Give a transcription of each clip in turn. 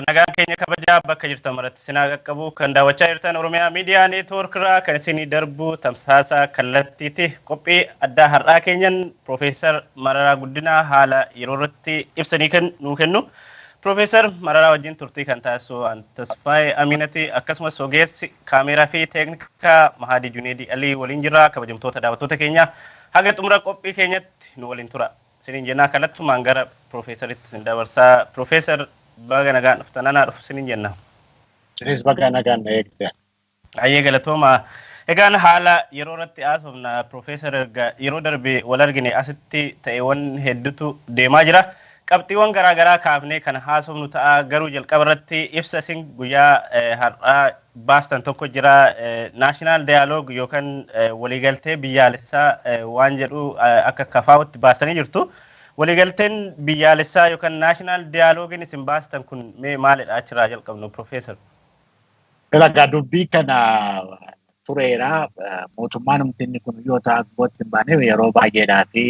nagaan keenya kabajaa bakka jirtan maratti sinaa qaqqabu kan daawwachaa jirtan Oromiyaa Miidiyaa Neetwoork irraa kan isinii darbu tamsaasa kallattiiti qophii addaa har'aa keenyan Profeesar Mararaa Guddinaa haala yeroo irratti ibsanii kan nuu kennu. Profeesar Mararaa wajjin turtii kan taasisu Tasfaayee Aminati akkasumas ogeessi kaameeraa fi teeknikaa Mahadii Juneedii Alii waliin jirra. Kabajamtoota daawwattoota keenya haga xumura qophii keenyatti nu waliin tura. Sinin jennaa kallattumaan gara Profeesaritti sin dabarsaa. Profeesar baga nagaan dhuftananaa dhufu sinin jenna. Sinis baga nagaan eegda. Ayyee galatooma. Egaan haala yeroo irratti haasofna Profeesar yeroo darbe wal argine asitti ta'eewwan hedduutu deemaa jira. Qabxiiwwan garaagaraa kaafnee kan haasofnu ta'a garuu jalqaba irratti ibsa isin guyyaa har'aa baastan tokko jira naashinaal daayaloog yookaan waliigaltee biyyaalessaa waan jedhu akka kafaa'utti baastanii jirtu. Waliigalteen biyyaalessaa yookaan naashinaal dayaaloogiin isin baastan kun mee maalidha achirraa jalqabnu Profeesar? Egaa dubbii kana tureera mootummaan umtinni kun yoo ta'u baanee yeroo baay'eedhaa fi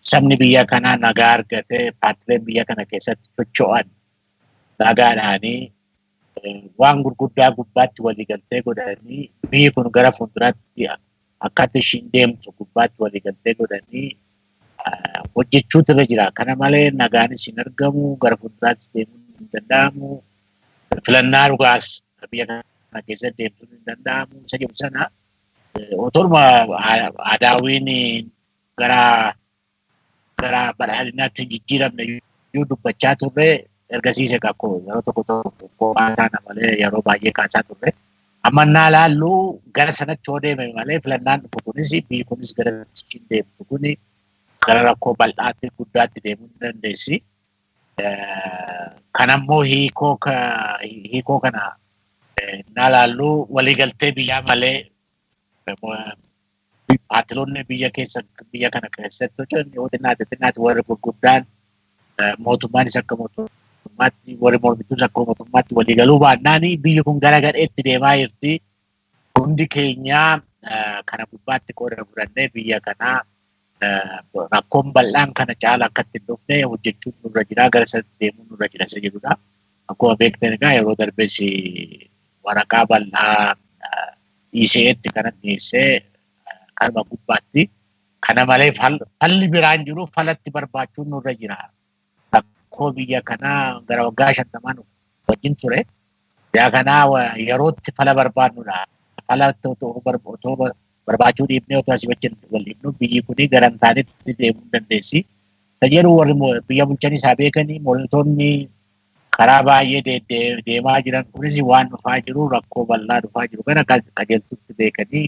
sabni biyya kanaa nagaa argatee paartileen biyya kana keessatti socho'an nagaadhaanii waan gurguddaa gubbaatti waliigaltee godhanii biyyi kun gara fuulduraatti akkatti ishiin deemtu gubbaatti waliigaltee godhanii hojjechuutu irra jira. Kana malee nagaanis hin argamu gara fuulduraatti deemuun hin danda'amu. Filannaa dhugaas biyya kana keessatti deemsuun hin danda'amu. Isa jedhu sana otorma Adaawiin gara badhaadhinaatti jijjiiramne yoo dubbachaa turre ergasiise kakko yeroo tokko baataana malee yeroo baay'ee kaasaa turre. Amma naa laallu gara sanatti yoo deeme malee filannaan dhufu kunis biyyi kunis gara ishiin deemtu kuni gara rakkoo bal'aatti guddaatti deemuu hin dandeessi. Kanammoo hiikoo kana naa laallu waliigaltee biyyaa malee paartiloonni biyya kana keessatti hojjetan yoo xinnaatti warri gurguddaan mootummaanis akka mootummaatti warri mormituus akka mootummaatti waliigaluu baannaan biyyi kun gara gadheetti deemaa jirti. Hundi keenya kana gubbaatti qooda fudhannee biyya kanaa rakkoon bal'aan kana caala akkatti hin dhufne hojjechuun nurra jira gara sanatti deemuun nurra jira isa jedhudha. Akkuma beektan egaa yeroo darbees waraqaa bal'aa dhiiseetti kana dhiyeessee kanuma gubbaatti kana malee falli biraan jiru falatti barbaachuun nurra jira. Rakkoo biyya kanaa gara waggaa 50 wajjin ture. Yaa kanaa yerootti fala barbaadnudha. Fala otoo barbaachuu dhiibnee otoo asii wajjin wal dhiibnu biyyi kuni gara hin taanetti deemuu hin dandeessi. Isa jedhu warri biyya bulchanis haa beekanii mormitoonni karaa baay'ee deemaa jiran kunis waan dhufaa jiru rakkoo bal'aa dhufaa jiru kana qajeeltutti beekanii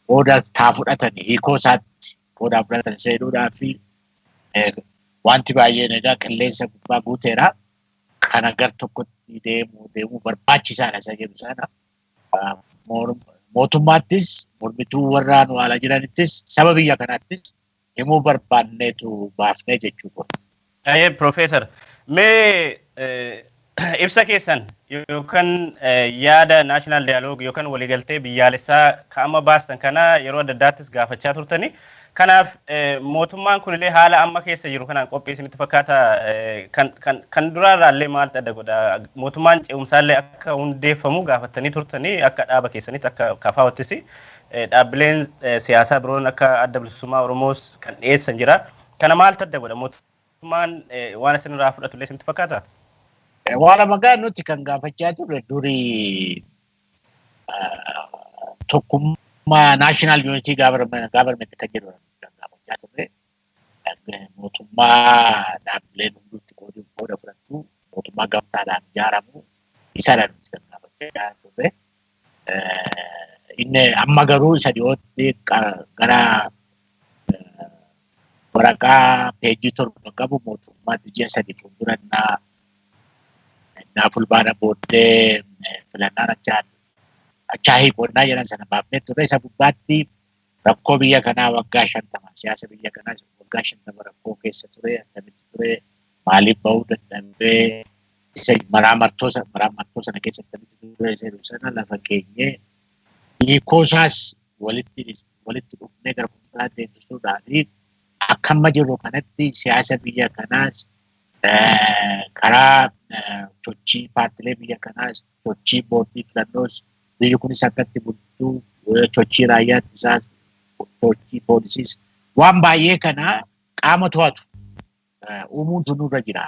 qooda taa fudhatanii hiikoo isaatti qoodaa fudhatan seenuudhaa fi wanti baay'een egaa qilleensa gubbaa guuteera. Kana gar tokkotti deemuu barbaachisaadha isa jedhu sana. Mootummaattis mormituu warraan waala jiranittis saba biyya kanaattis himuu barbaanneetu baafnee jechuudha. Profeesar, mee ibsa keessan yookaan yaada naashinaal daayaloog yookaan waliigaltee biyyaalessaa ka'ama baastan kana yeroo adda addaattis gaafachaa turtanii. Kanaaf mootummaan kunillee haala amma keessa jiru kanaan qophii isinitti fakkaata kan duraarraallee maaltu adda godha? Mootummaan ce'umsaallee akka hundeeffamu gaafatanii turtanii akka dhaaba keessanitti akka kafaawattis dhaabbileen siyaasaa biroon akka adda bilisummaa Oromoos kan dhiyeessan jira. Kana maaltu adda godha? Mootummaan waan isinirraa fudhatullee isinitti fakkaata? Waan magaa nuti kan gaafachaa turre durii tokkummaa naashinaal yuunitii gaavarmenti kan jedhu kan gaafachaa turre. Mootummaa dhaabbileen hunduutti qooda fudhatu mootummaa gamtaadhaan ijaaramu isadha nuti kan gaafachaa turre. Inni amma garuu isa dhiyootti gara waraqaa peejii 7 qabu mootummaatti ji'a 3 fuuldurannaa fulbaana booddee filannaan achaa hiiqonnaa jedhan sana baafnee turre. Isa gubbaatti rakkoo biyya kanaa waggaa 50 siyaasa biyya kanaa waggaa 50 rakkoo keessa ture akkamitti ture maaliif bahuu danda'ee isa maraamartoo sana keessatti akkamitti ture isa sana lafa keenyee hiikoo isaas walitti dhufnee gara fuulduraatti deemsisuudhaan akka amma jirru kanatti siyaasa biyya kanaas karaa sochii paartilee biyya kanaas sochii boordii filannoos biyyi kunis akkatti bultuu sochii raayyaa ittisaas sochii poolisiis waan baay'ee kana qaama to'atu uumuutu nurra jira.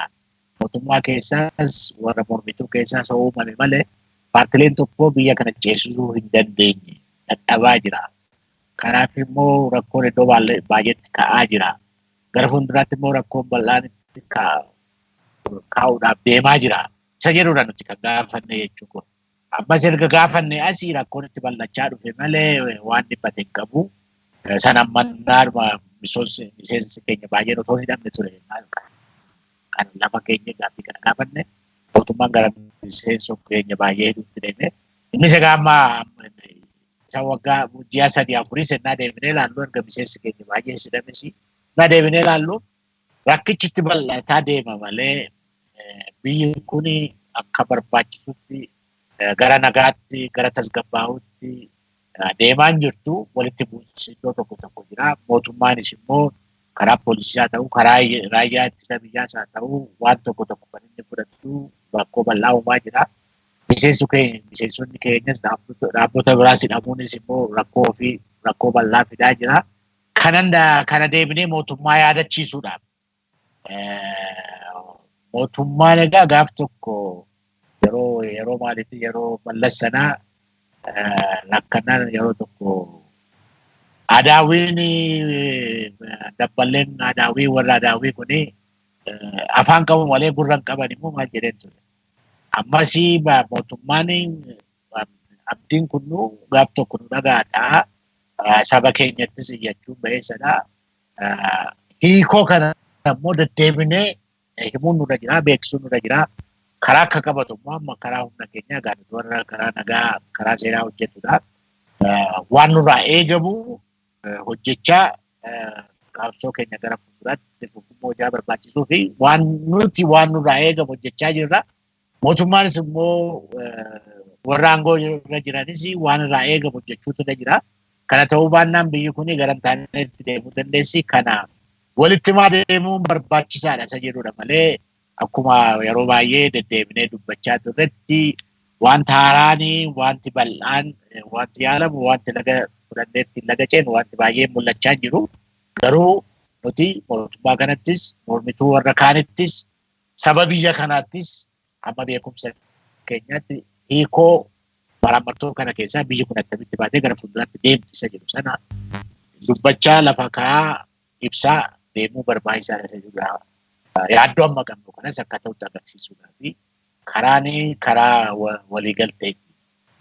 Mootummaa keessaas warra mormituu keessaas uumame malee paartileen tokko biyya kana ceesisuu hin dandeenye dadhabaa jira. Kanaaf immoo rakkoon iddoo baay'eetti ka'aa jira. Gara fuulduraatti immoo rakkoon bal'aan itti kaa'uudhaaf deemaa jira. Isa jedhudha nuti kan gaafanne jechuudha. Ammas erga gaafanne asii rakkoon itti bal'achaa dhufe malee waan dhibbate hin qabu. Sana mannaadhuma miseensi keenya baay'een otoo hin hidhamne ture. Kan lafa keenya gaaffii kana gaafanne mootummaan gara miseensa keenya baay'ee hidhuutti deeme. Innis egaa amma isa waggaa ji'a 3-4 sennaa deebinee ilaallu erga miseensi keenya baay'ee hidhames na deebinee ilaallu rakkichi itti bal'ataa deema malee biyyi kun akka barbaachisutti gara nagaatti gara tasgabbaa'utti deemaan jirtu walitti bu'insi iddoo tokko jira. Mootummaanis immoo karaa poolisii haa ta'u karaa raayyaa ittisa biyyaas haa ta'u waan tokko kan inni fudhatu rakkoo bal'aa uumaa jira. Miseensonni keenyas dhaabbota biraas hidhamuunis immoo rakkoo bal'aa fidaa jira. Kana deebinee mootummaa yaadachiisuudhaaf mootummaan egaa gaaf tokko yeroo maaliifi yeroo mallas sanaa lakkanaan yeroo tokko Adaawiin dabballeen Adaawii warra Adaawii kuni afaan qabu malee gurra hin qaban immoo maal jedheen ture. Ammasii mootummaan abdiin kunnu gaaf tokko nu dhaga'a saba keenyattis iyyachuun baheessadha. Hiikoo kana immoo deddeebinee himuun nurra jira, beeksisuun nurra jira. Karaa akka qabatu immoo amma karaa humna keenyaa gaafatu warra karaa nagaa karaa seeraa hojjetudha. Waan nurraa eegamu hojjechaa qabsoo keenya gara fuulduraatti fufummoo hojaa barbaachisuu fi waan nurraa eegamu hojjechaa jirra. Mootummaanis immoo warra aangoo irra jiranis waan irraa eegamu hojjechuutu irra jira. Kana ta'uu baannaan biyyi kun gara hin taanetti deemuu dandeessi. Kana walitti himaa deemuun barbaachisaadha isa jedhudha malee akkuma yeroo baay'ee deddeebinee dubbachaa turretti wanta haaraanii, wanti bal'aan, wanti yaalamu, wanti laga fudhanneetti laga ceenu, wanti baay'ee mul'achaa jiru. Garuu nuti mootummaa kanattis, mormituu warra kaanittis, saba biyya kanaattis amma beekumsa keenyaatti hiikoo maraamartoo kana keessaa biyyi kun attamitti baatee gara fuulduraatti deemti isa jedhu sana dubbachaa lafa kaa'aa ibsaa deemuu barbaachisaadha isa jedhudha. Yaaddoo amma qabnu kanas akka ta'utti agarsiisuudhaa fi karaa waliigaltee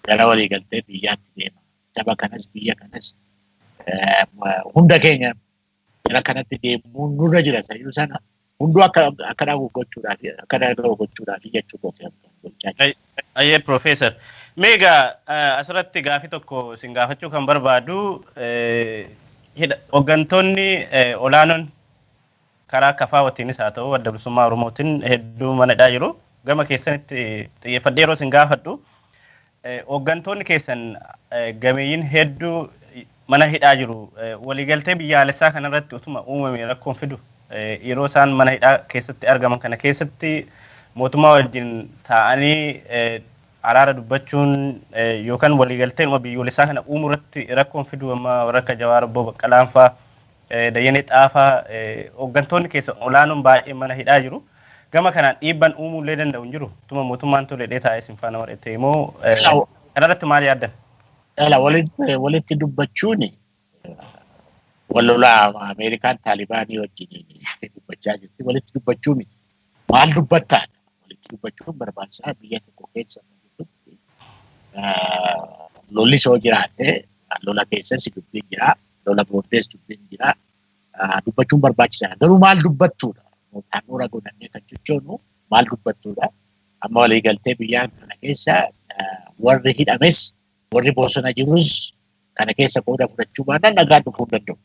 gara waliigaltee biyyaatti deema. Saba kanas biyya kanas hunda keenya gara kanatti deemuu nurra jira isa jedhu sana hunduu akka dhagoo gochuudhaaf jechuudha. Ayyee Profeesar. Meegaa asirratti gaafii tokko sin gaafachuu kan barbaadu hooggantoonni olaanoon karaa kafaa watiinis haa ta'u adda bilisummaa Oromootiin hedduu mana hidhaa jiru. Gama keessanitti xiyyeeffadhee yeroo sin gaafadhu hooggantoonni keessan gameeyyiin hedduu mana hidhaa jiru. Waliigaltee biyyaalessaa kanarratti utuma uumame rakkoon fidu yeroo isaan mana hidhaa keessatti argaman kana keessatti mootummaa wajjin taa'anii araara dubbachuun yookaan waliigalteen biyyoolessaa kana uumuu irratti rakkoon fidu amma akka Jawaar Obbo Baqqalaan fa'aa Dayyanee Xaafaa hooggantoonni keessan olaanoon baay'ee mana hidhaa jiru. Gama kanaan dhiibbaan uumuu illee danda'u hin jiru. Tuma mootummaan tolee taa'ee sin faana mari'ate immoo kanarratti maal yaaddan? Walitti dubbachuun wallolaa Ameerikaan Taalibaanii wajjin dubbachaa jirti. Walitti dubbachuu miti. Maal dubbattaa? Walitti dubbachuun barbaachisaa biyya tokko keessa lolli soo jiraate lola keessas dubbiin jira. Lola booddees dubbiin jira. Dubbachuun barbaachisaadha. Garuu maal dubbattuudha? Handhuura godhannee kan jechuun maal dubbattuudha? Amma waliigaltee biyyaa kana keessa warri hidhames warri bosona jirus kana keessa qooda fudhachuu baannaan nagaa dhufuu hin danda'u.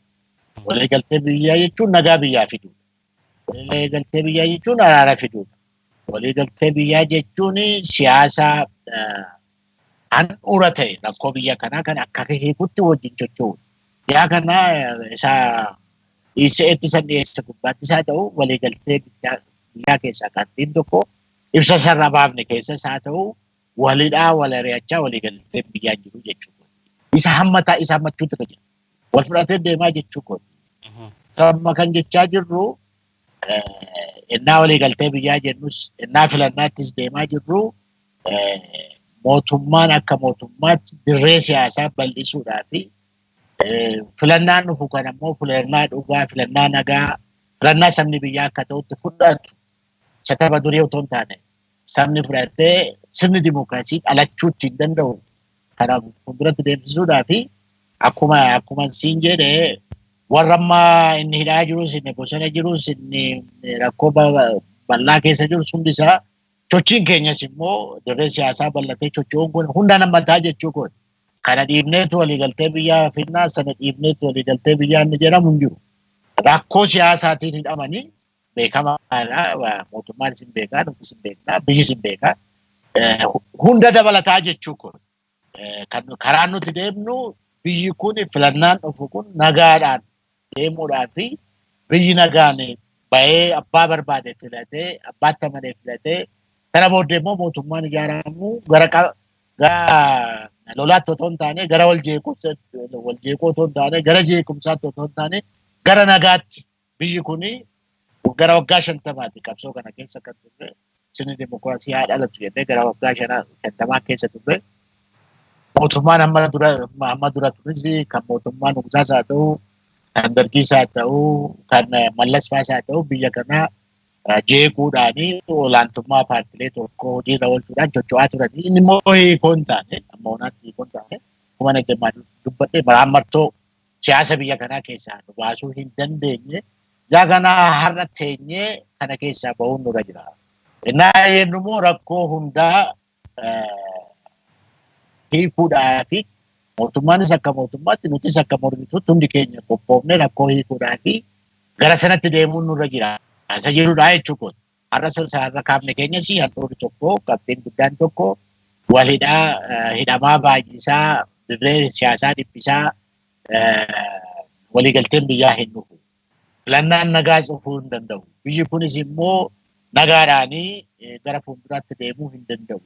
Waliigaltee biyyaa jechuun nagaa biyyaa fiduudha. Waliigaltee biyyaa jechuun araara fiduudha. Waliigaltee biyyaa jechuun siyaasa handhuura ta'e rakkoo biyya kanaa kan akka hiikutti wajjin socho'uudha. Yaa kana isa dhiyeessa gubbaatti isaa ta'u waliigaltee biyyaa keessaa qabxiin tokko ibsa sarara baafne keessas haa ta'u walidhaa wal ari'achaa walii galtee biyyaa jiru jechuudha. Isa hammataa isa hammachuutu irra jira. Wal fudhatee deemaa jechuudha. Amma kan jechaa jirru innaa walii galtee biyyaa jennus innaa filannaattis deemaa jirru mootummaan akka mootummaatti dirree siyaasaa bal'isuudhaa fi filannaan dhufu kan ammoo filannaa dhugaa, filannaa nagaa, filannaa sabni biyyaa akka ta'utti fudhatu isa tapha durii otoo hin taane sabni fudhatee sirni dimookiraasii dhalachuutti hin danda'u. Kanaaf fuulduratti deemsisuudhaa fi akkuma siin jedhee warra ammaa inni hidhaa jirus, inni bosona jirus, inni rakkoo bal'aa keessa jirus hundi isaa sochiin keenyas immoo dirree siyaasaa bal'atee socho'uun kun hundaan hammataa jechuu kun. Kana dhiibneetu waliigaltee biyyaa finnaa sana dhiibneetu waliigaltee biyyaa inni jedhamu hin jiru. Rakkoo siyaasaatiin hidhamanii beekamaadha. Mootummaan isin beekaa, nuti isin beeknaa, biyyi isin beekaa. Hunda dabalataa jechuu kun. Karaan nuti deemnu biyyi kun filannaan dhufu kun nagaadhaan deemuudhaan fi biyyi nagaan bahee abbaa barbaade filatee, abbaatti amanee filatee kana booddee immoo mootummaan ijaaramu gara lolaatti otoo hin taane gara wal jeequu otoo hin taane gara jeequmsaatti otoo hin taane gara nagaatti biyyi kun gara waggaa 50 qabsoo kana keessa kan turre sirni dimookiraasii haa dhalatu jennee gara waggaa 50 keessa turre mootummaan amma dura turis kan mootummaan Nugusas haa ta'u kan Dargiis haa ta'u kan Mallas Faas haa ta'u biyya kanaa jeequudhaanii olaantummaa paartilee tokko hojiirra oolchuudhaan socho'aa turanii inni immoo hiikoo hin taane amma onaatti hiikoo hin taane kuma nagdeemmaa dubbadhee maraamartoo siyaasa biyya kanaa keessaa nu baasuu hin dandeenye yaa kanaa har'a teenyee kana keessaa bahuun nurra jira. Innaa jennu immoo rakkoo hundaa hiikuudhaa fi mootummaanis akka mootummaatti nutis akka mormituutti hundi keenya qophoofne rakkoo hiikuudhaa fi gara sanatti deemuun nurra jira. Isa jedhudha jechuudha. Har'a sarara kaafne keenyas handhuurri tokko qabxiin guddaan tokko wal hidhamaa baay'isaa dirree siyaasaa dhiphisaa waliigalteen biyyaa hin dhufu. Filannaan nagaa cufuu hin danda'u. Biyyi kunis immoo nagaadhaanii gara fuulduraatti deemuu hin danda'u.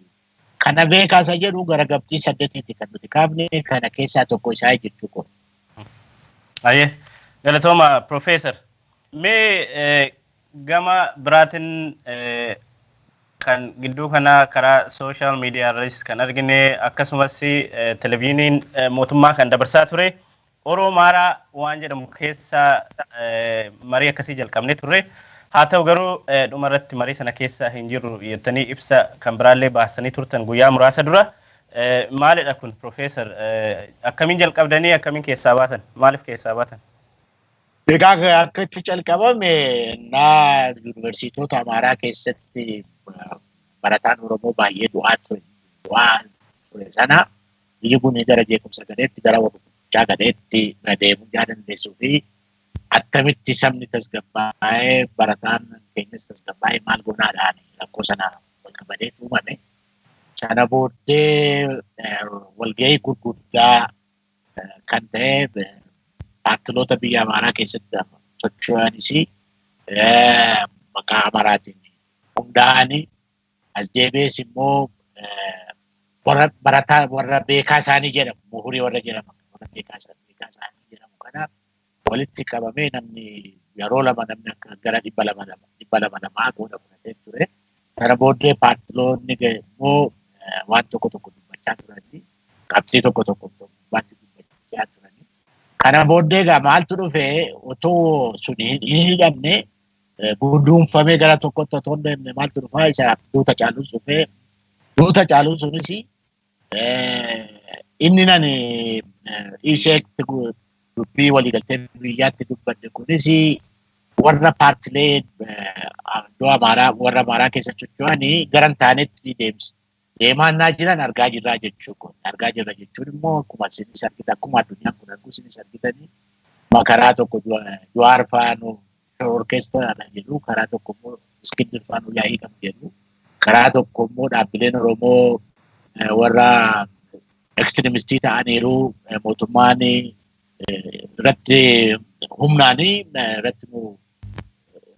Kana beekaasa jedhu gara qabxii 8tti kan nuti kaafne kana keessaa tokko isaa jechuudha. Ayyee galatooma Profeesar. Mee gama biraatiin kan gidduu kana karaa sooshaal miidiyaarras kan argine akkasumas televezyiiniin mootummaa kan dabarsaa ture Oromaaraa waan jedhamu keessa marii akkasii jalqabnee turre. Haa ta'u garuu dhumarratti marii sana keessa hin jirru jettanii ibsa kan biraallee baasanii turtan guyyaa muraasa dura. Maalidha kun Profeesar? Akkamiin jalqabdanii akkamiin keessaa baatan? Maaliif keessaa baatan? Egaa akka itti calqabame yuunivarsiitota Amaaraa keessatti barataan Oromoo baay'ee du'aa ture sana biyyi kun gara jeequmsa gadeetti gara wal gadeetti deemuu dandeessuu fi attamitti sabni tasgabbaa'ee barataan keenyas tasgabbaa'ee maal goonaadhaan rakkoo sana wal qabateetu uumame. Sana booddee walgahii gurguddaa kan ta'e paartiloota biyya Amaaraa keessatti socho'anis maqaa Amaaraatiin hundaa'anii as deebi'ees immoo warra beekaa isaanii jedhamu muhurii warra jedhaman warra beekaa isaanii jedhamu kanaaf walitti qabamee namni yeroo lama namni akka gara 200 gooda fudhatee ture. Kana booddee paartiloonni immoo waan tokko dubbachaa turanii qabxii tokko wanti dubbachaa turanii. Kana booddee egaa maaltu dhufee otoo suni hin hidhamne guduunfamee gara tokkotti otoo hin deemne maaltu dhufaa isa duuta caaluun dhufee duuta caaluun sunis inni nani isheetti dubbii waliigaltee biyyaatti dubbadde kunis warra paartilee warra Amaaraa keessa socho'anii garan taanetti deemaannaa jiran argaa jirra jechuudha. Argaa jirra jechuun immoo akkuma isinis argitan akkuma addunyaan kun arguu isinis argitanii karaa tokko Jawaar Faanuu orkeestiraadha jedhu karaa tokko immoo Iskindir Faanuu yaa'ii kan jedhu karaa tokko immoo dhaabbileen Oromoo warra ekstreemistii ta'aniiru mootummaan irratti humnaanii irratti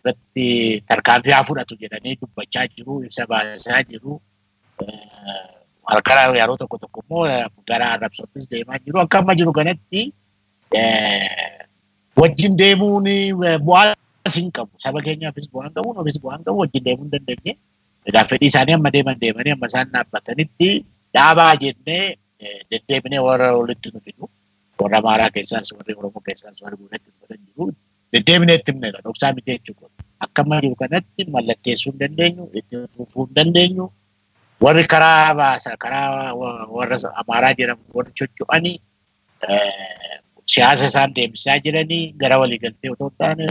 irratti tarkaanfii haa fudhatu jedhanii dubbachaa jiru, ibsa baasaa jiru. Harkara yeroo tokko immoo gara arrabsootis deemaa jiru. Akka amma jiru kanatti wajjin deemuun bu'aas hin qabu. Saba keenyaafis bu'aan qabu, nuufis bu'aan qabu wajjin deemuu hin dandeenye. Egaa fedhii isaanii amma deemanii amma isaan dhaabbatanitti dhaabaa jennee deddeebinee warra walitti nu fidu. Warra Amaaraa keessaas, warri Oromoo keessaas, warri Buunetti fudhan jiru. Deddeebinee itti himneedha. Dhoksaa miti jechuudha. Akka amma jiru kanatti mallatteessuu hin dandeenyu, itti fufuu hin dandeenyu. Warri karaa baasa, karaa warra Amaaraa jedhamu warri socho'anii siyaasa isaan deemsisaa jiranii gara waliigaltee otoo hin taane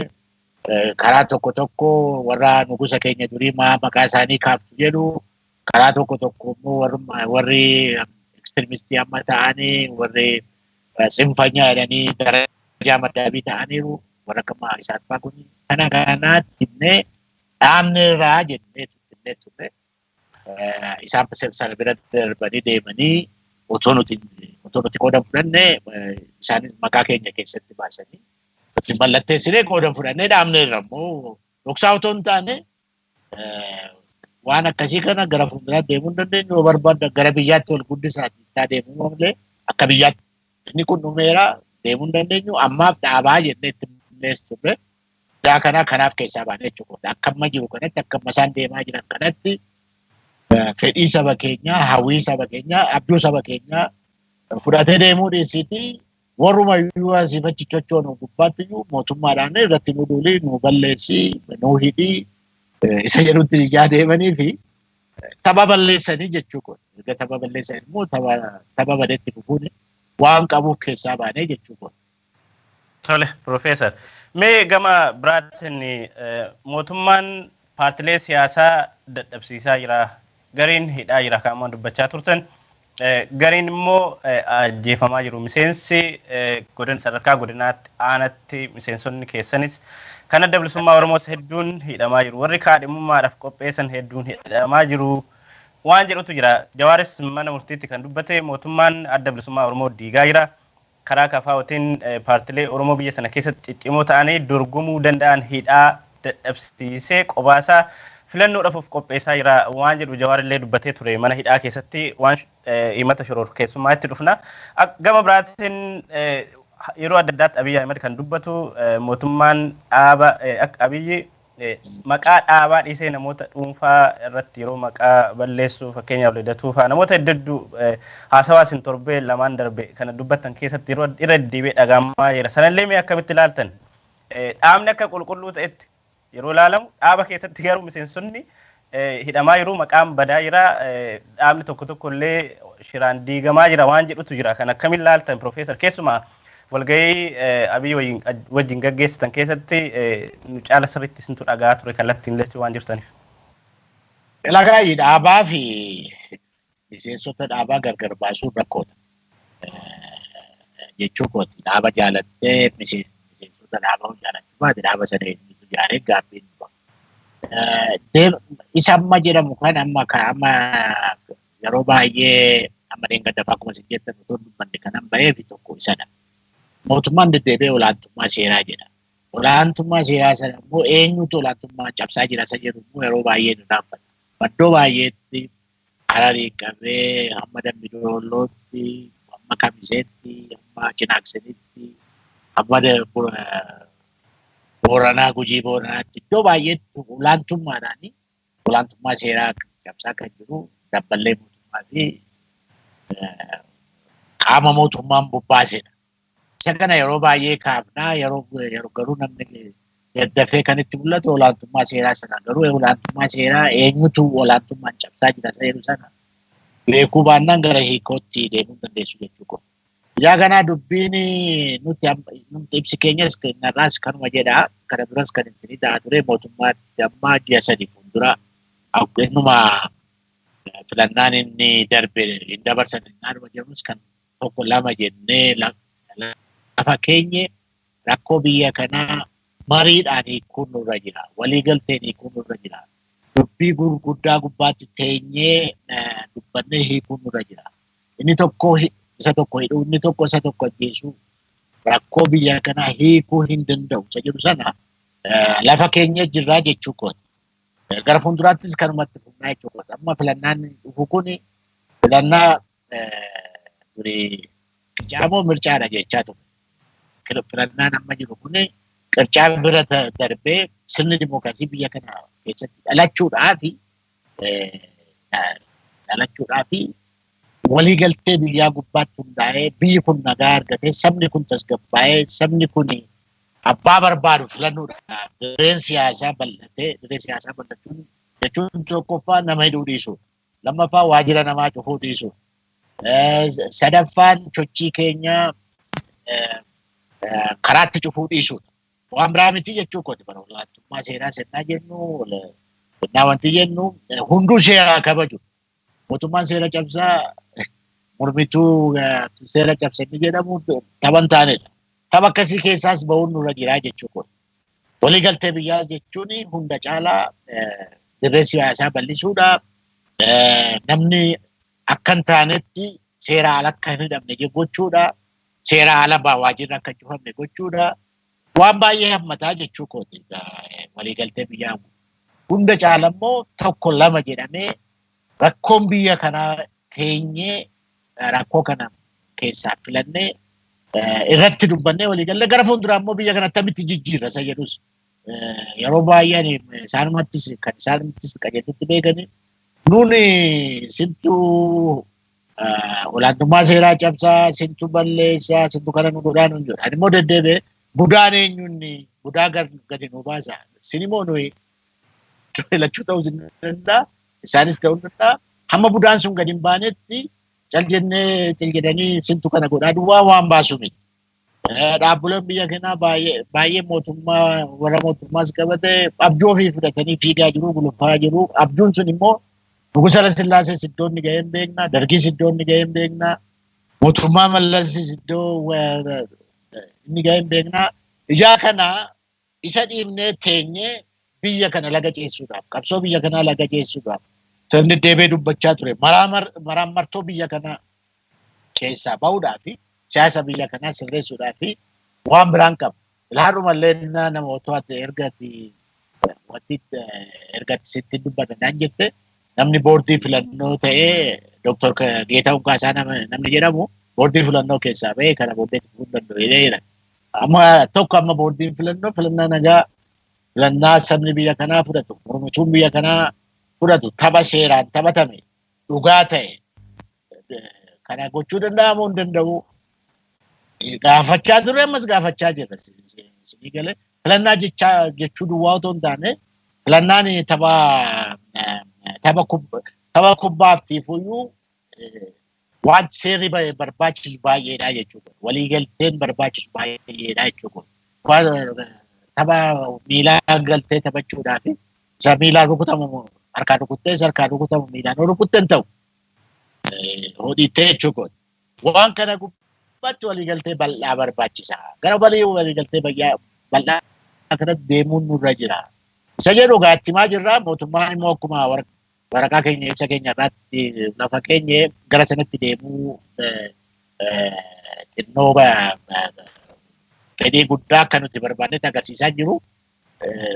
karaa tokko warra nugusa keenya durii maqaa isaanii kaaftu jedhu karaa tokko immoo warri ekstremistii amma ta'anii warri sinfanyaa jedhanii darajaa maddaabii ta'aniiru warra akkama isaan fa'aa kun kana kanaatti himnee dhaabne irraa jennee turre. Isaan sana biratti darbanii deemanii otoo nuti qoodan fudhannee isaanis maqaa keenya keessatti baasanii nuti mallatteessinee qoodan fudhannee dhaabne irra immoo dhoksaa otoo hin taane waan akkasii kana gara fuulduraatti deemuu hin dandeenyu yoo barbaadda gara biyyaatti wal guddisaa deemuu malee akka biyyaatti inni kun dhumeera deemuu hin dandeenyu ammaaf dhaabaa jennee itti mul'ees turre. Kanaaf keessaa baanee jechuudha. Akka amma jiru kanatti akka amma isaan deemaa jiran kanatti fedhii saba keenyaa, hawwii saba keenyaa, abjuu saba keenyaa fudhatee deemuu dhiisiti warruma iyyuu asiifachi chochoonu gubbaatti iyyuu mootummaadhaan irratti nu duulii, nu balleessii, nu hidhii isa jedhutti ijaa deemanii fi tapha balleessanii jechuudha. Erga tapha balleessan immoo tapha badeetti dhufuun waan qabuuf keessaa baanee jechuudha. Tole, Profeesar. Mee gama biraatiin mootummaan paartilee siyaasaa dadhabsiisaa jira. Gariin hidhaa jira kan amma dubbachaa turtan. Gariin immoo ajjeefamaa jiru. Miseensi sadarkaa godinaatti aanatti miseensonni keessanis kan adda bilisummaa Oromoos hedduun hidhamaa jiru. Warri kaadhimummaadhaaf qopheessan hedduun hidhamaa jiru. Waan jedhutu jira. Jawaaris mana murtiitti kan dubbate mootummaan adda bilisummaa Oromoo diigaa jira. Karaa kafaawwatiin paartilee Oromoo biyya sana keessatti ciccimoo ta'anii dorgomuu danda'an hidhaa dadhabsiisee qobaasaa filannoodhaaf qopheessaa jira waan jedhu Jawaarillee dubbatee ture mana hidhaa keessatti waan himata shororkeessummaa itti dhufna. Gama biraatiin yeroo adda addaatti Abiyyi Ahmed kan dubbatu mootummaan dhaaba Abiyyi maqaa dhaabaa dhiisee namoota dhuunfaa irratti yeroo maqaa balleessuu fakkeenyaaf lidatuu fa'aa namoota hedduu haasawaa isin torbee lamaan darbe kana dubbatan keessatti yeroo irra deebi'ee dhagahamaa jira. Sanallee mee akkamitti ilaaltan? Dhaabni akka qulqulluu ta'etti yeroo ilaalamu dhaaba keessatti garuu miseensonni hidhamaa jiru maqaan badaa jira dhaabni tokko illee shiraan diigamaa jira waan jedhutu jira. Kan akkamiin ilaaltan Profeesar? Keessumaa walgahii Abiyyi wajjin gaggeessitan keessatti nu caala sirriitti isintu dhagaa ture kallattiin lechuu waan jirtaniif. Lagaayii dhaabaa fi miseensota dhaabaa gargar baasuun rakkoodha. Jechuu kooti dhaaba jaalattee miseensota dhaabaa jaalachuu baate dhaaba sana eenyutu jaalee gaabbiin isa amma jedhamu kan amma yeroo baay'ee amma deengadaffaa akkuma isin jettan otoo dubbanne kanan baheef tokko isadha. Mootummaan deddeebi'ee olaantummaa seeraa jedha. Olaantummaa seeraa sana immoo eenyutu olaantummaa cabsaa jira isa jedhu immoo yeroo baay'ee nu dhaabbata. Iddoo baay'eetti Hararii qabee hamma Dambidollootti, hamma Kamiseetti, hamma Cinaaksanitti, hamma Booranaa Gujii Booranaatti iddoo baay'eetti olaantummaa seeraa cabsaa kan jiru dabballee mootummaa fi qaama mootummaan bobbaasedha. Isa kana yeroo baay'ee kaafnaa yeroo garuu namni daddafee kan itti mul'atu olaantummaa seeraa sana garuu olaantummaa seeraa eenyutu olaantummaan cabsaa jira seeru sana beekuu baannaan gara hiikootti deemuu dandeessu jechuudha. Ijaa kanaa dubbiin nuti ibsi keenyas narraas kanuma jedhaa kana duras kan ittiin ta'aa ture mootummaatti amma ji'a 3 fuuldura akkuma filannaan inni darbe hin dabarsan naannoo jedhamus kan tokko lama jennee lafa keenye rakkoo biyya kanaa mariidhaan hiikuun nurra jira. Waliigalteen hiikuun nurra jira. Dubbii gurguddaa gubbaatti teenyee dubbannee hiikuun nurra jira. Inni tokko isa tokko hidhuu, inni tokko isa tokko ajjeesuu rakkoo biyya kanaa hiikuu hin danda'u. Isa jedhu sana lafa keenya jirraa jechuu kooti. Gara fuulduraattis kanumatti fufnaa jechuudha. Amma filannaan dhufu kuni filannaa durii qicaamoo mircaadha jechaa ture. Filannaan amma jiru kuni qircaa bira darbee sirni dimookiraasii biyya kana keessatti dhalachuudhaafi waliigaltee biyyaa gubbaatti hundaa'ee biyyi kun nagaa argatee sabni kun tasgabbaa'ee sabni kun abbaa barbaadu filannuudha. Dirreen siyaasaa bal'achuun jechuun tokkoffaa nama hidhuu dhiisu. Lammaffaa waajjira namaa cufuu dhiisu. Sadaffaan sochii keenya karaatti cufuu dhiisuudha. Waan biraa miti jechuu kooti bara olaantummaa seeraa sennaa jennu sennaa wanti jennu hunduu seeraa kabaju. Mootummaan seera cabsaa mormituu seera cabsanii jedhamu taphan taanedha. Tapha akkasii keessaas ba'uun nurra jiraa jechuu kooti. Waliigaltee biyyaas jechuun hunda caalaa dirree siyaasaa bal'isuudha. Namni akka hin taanetti seera ala akka hin hidhamne gochuudha. Seera ala waajjirri akka hin cufamne gochuudha. Waan baay'ee hammataa jechuu kooti waliigaltee biyyaa. Hunda caala immoo tokko lama jedhamee rakkoon biyya kanaa teenyee rakkoo kana keessaa filannee irratti dubbannee waliigallee gara fuulduraa immoo biyya kana akkamitti jijjiirra isa jedhus yeroo baay'een isaanumattis qajeeltutti beekanii nuuni sintuu olaantummaa seeraa cabsaa sintuu balleessaa sintuu kana nu godhaa nuun jedhu. Ani immoo deddeebi'ee budaan eenyuun budaa gadi nu baasa. Sinimmoo nuyi lachuu ta'uu danda'a. Isaanis ta'uu danda'a. Hamma budaan sun gadi hin baanetti cal jedhanii sintuu kana godhaa duwwaa waan baasu miti. Dhaabbileen biyya kanaa baay'ee warra mootummaas qabatee abjuu ofii fudhatanii fiigaa jiru, guluffaa jiru. Abjuun sun immoo Nugusa Lasillaasees iddoo inni ga'ee hin beekna. Dargiis iddoo inni ga'ee hin beekna. Mootummaa Mallasis iddoo inni ga'ee hin beekna. Ijaa kana isa dhiibnee teenyee biyya kana laga ceessuudhaaf qabsoo biyya kanaa laga ceessuudhaaf sirni deebee dubbachaa ture. Maraamartoo biyya kanaa keessaa bahuudhaafi siyaasa biyya kanaa sirreessuudhaafi waan biraan qaba. Ilaalumallee namoota ergatti sitti dubbatan jette namni boordii filannoo ta'ee Dr. Geetahuun Kaasaa namni jedhamu boordii filannoo keessaa ba'ee kana booddee dhufuu danda'eera. Amma boordiin filannaa nagaa filannaa sabni biyya kanaa fudhatu, mormituun biyya kanaa fudhatu tapha seeraan taphatame dhugaa ta'e kana gochuu danda'amuu hin danda'u. Gaafachaa ture ammas gaafachaa jirra. Filannaa jechuu duwwaa otoo hin taane filannaan tapha kubbaaf tiifuyyuu waan seerri barbaachisu baay'eedha jechuudha. Waliigalteen barbaachisu baay'eedha jechuudha. Tapha miilaa galtee taphachuudhaaf isa miilaan rukutamu harkaan rukuttee isa harkaan rukutamu miilaan rukuttee hin ta'u. Hodhiittee jechuudha. Waan kana gubbaatti waliigaltee bal'aa barbaachisa. Gara waliigaltee bal'aa kanatti deemuun nurra jira. Isa jedhu gaattimaa jirra. Mootummaan immoo akkuma waraqaa keenya ibsa keenya irratti lafa keenya gara sanatti deemuu xinnoo fedhii guddaa akka nuti barbaannetti agarsiisaa jiru.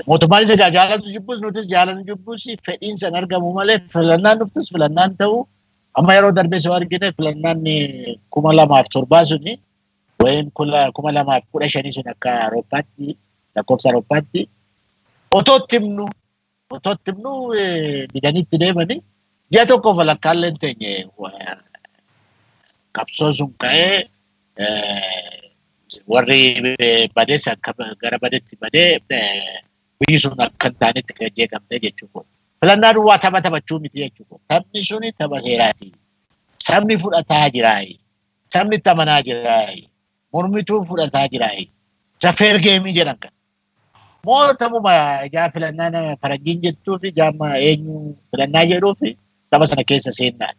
Mootummaan isa jaalatu jibbus nutis jaalatu jibbus fedhiin san argamu malee filannaan dhuftus filannaan ta'u amma yeroo darbee soo argine filannaan 2007 suni wayin 2015 sun akka Awurooppaatti lakkoofsa Awurooppaatti otootti himnu didanitti deemanii ji'a tokko falakkaallee hin teenye qabsoo sun ka'ee warri badees akka gara badeetti badee biyyi sun akka hin taanetti kan jeeqamtee jechuudha. Filannaa duwwaa tapha taphachuu miti jechuudha. Taphni suni tapha seeraati. Sabni fudhataa jiraayi. Sabni itti amanaa jiraayi. Mormituun fudhataa jiraayi. Isa feergeemii jedhan kan. Mootummaa ijaa filannaa nama faranjiin jettuu fi jaamma eenyu filannaa jedhuu fi tapha sana keessa seennaa.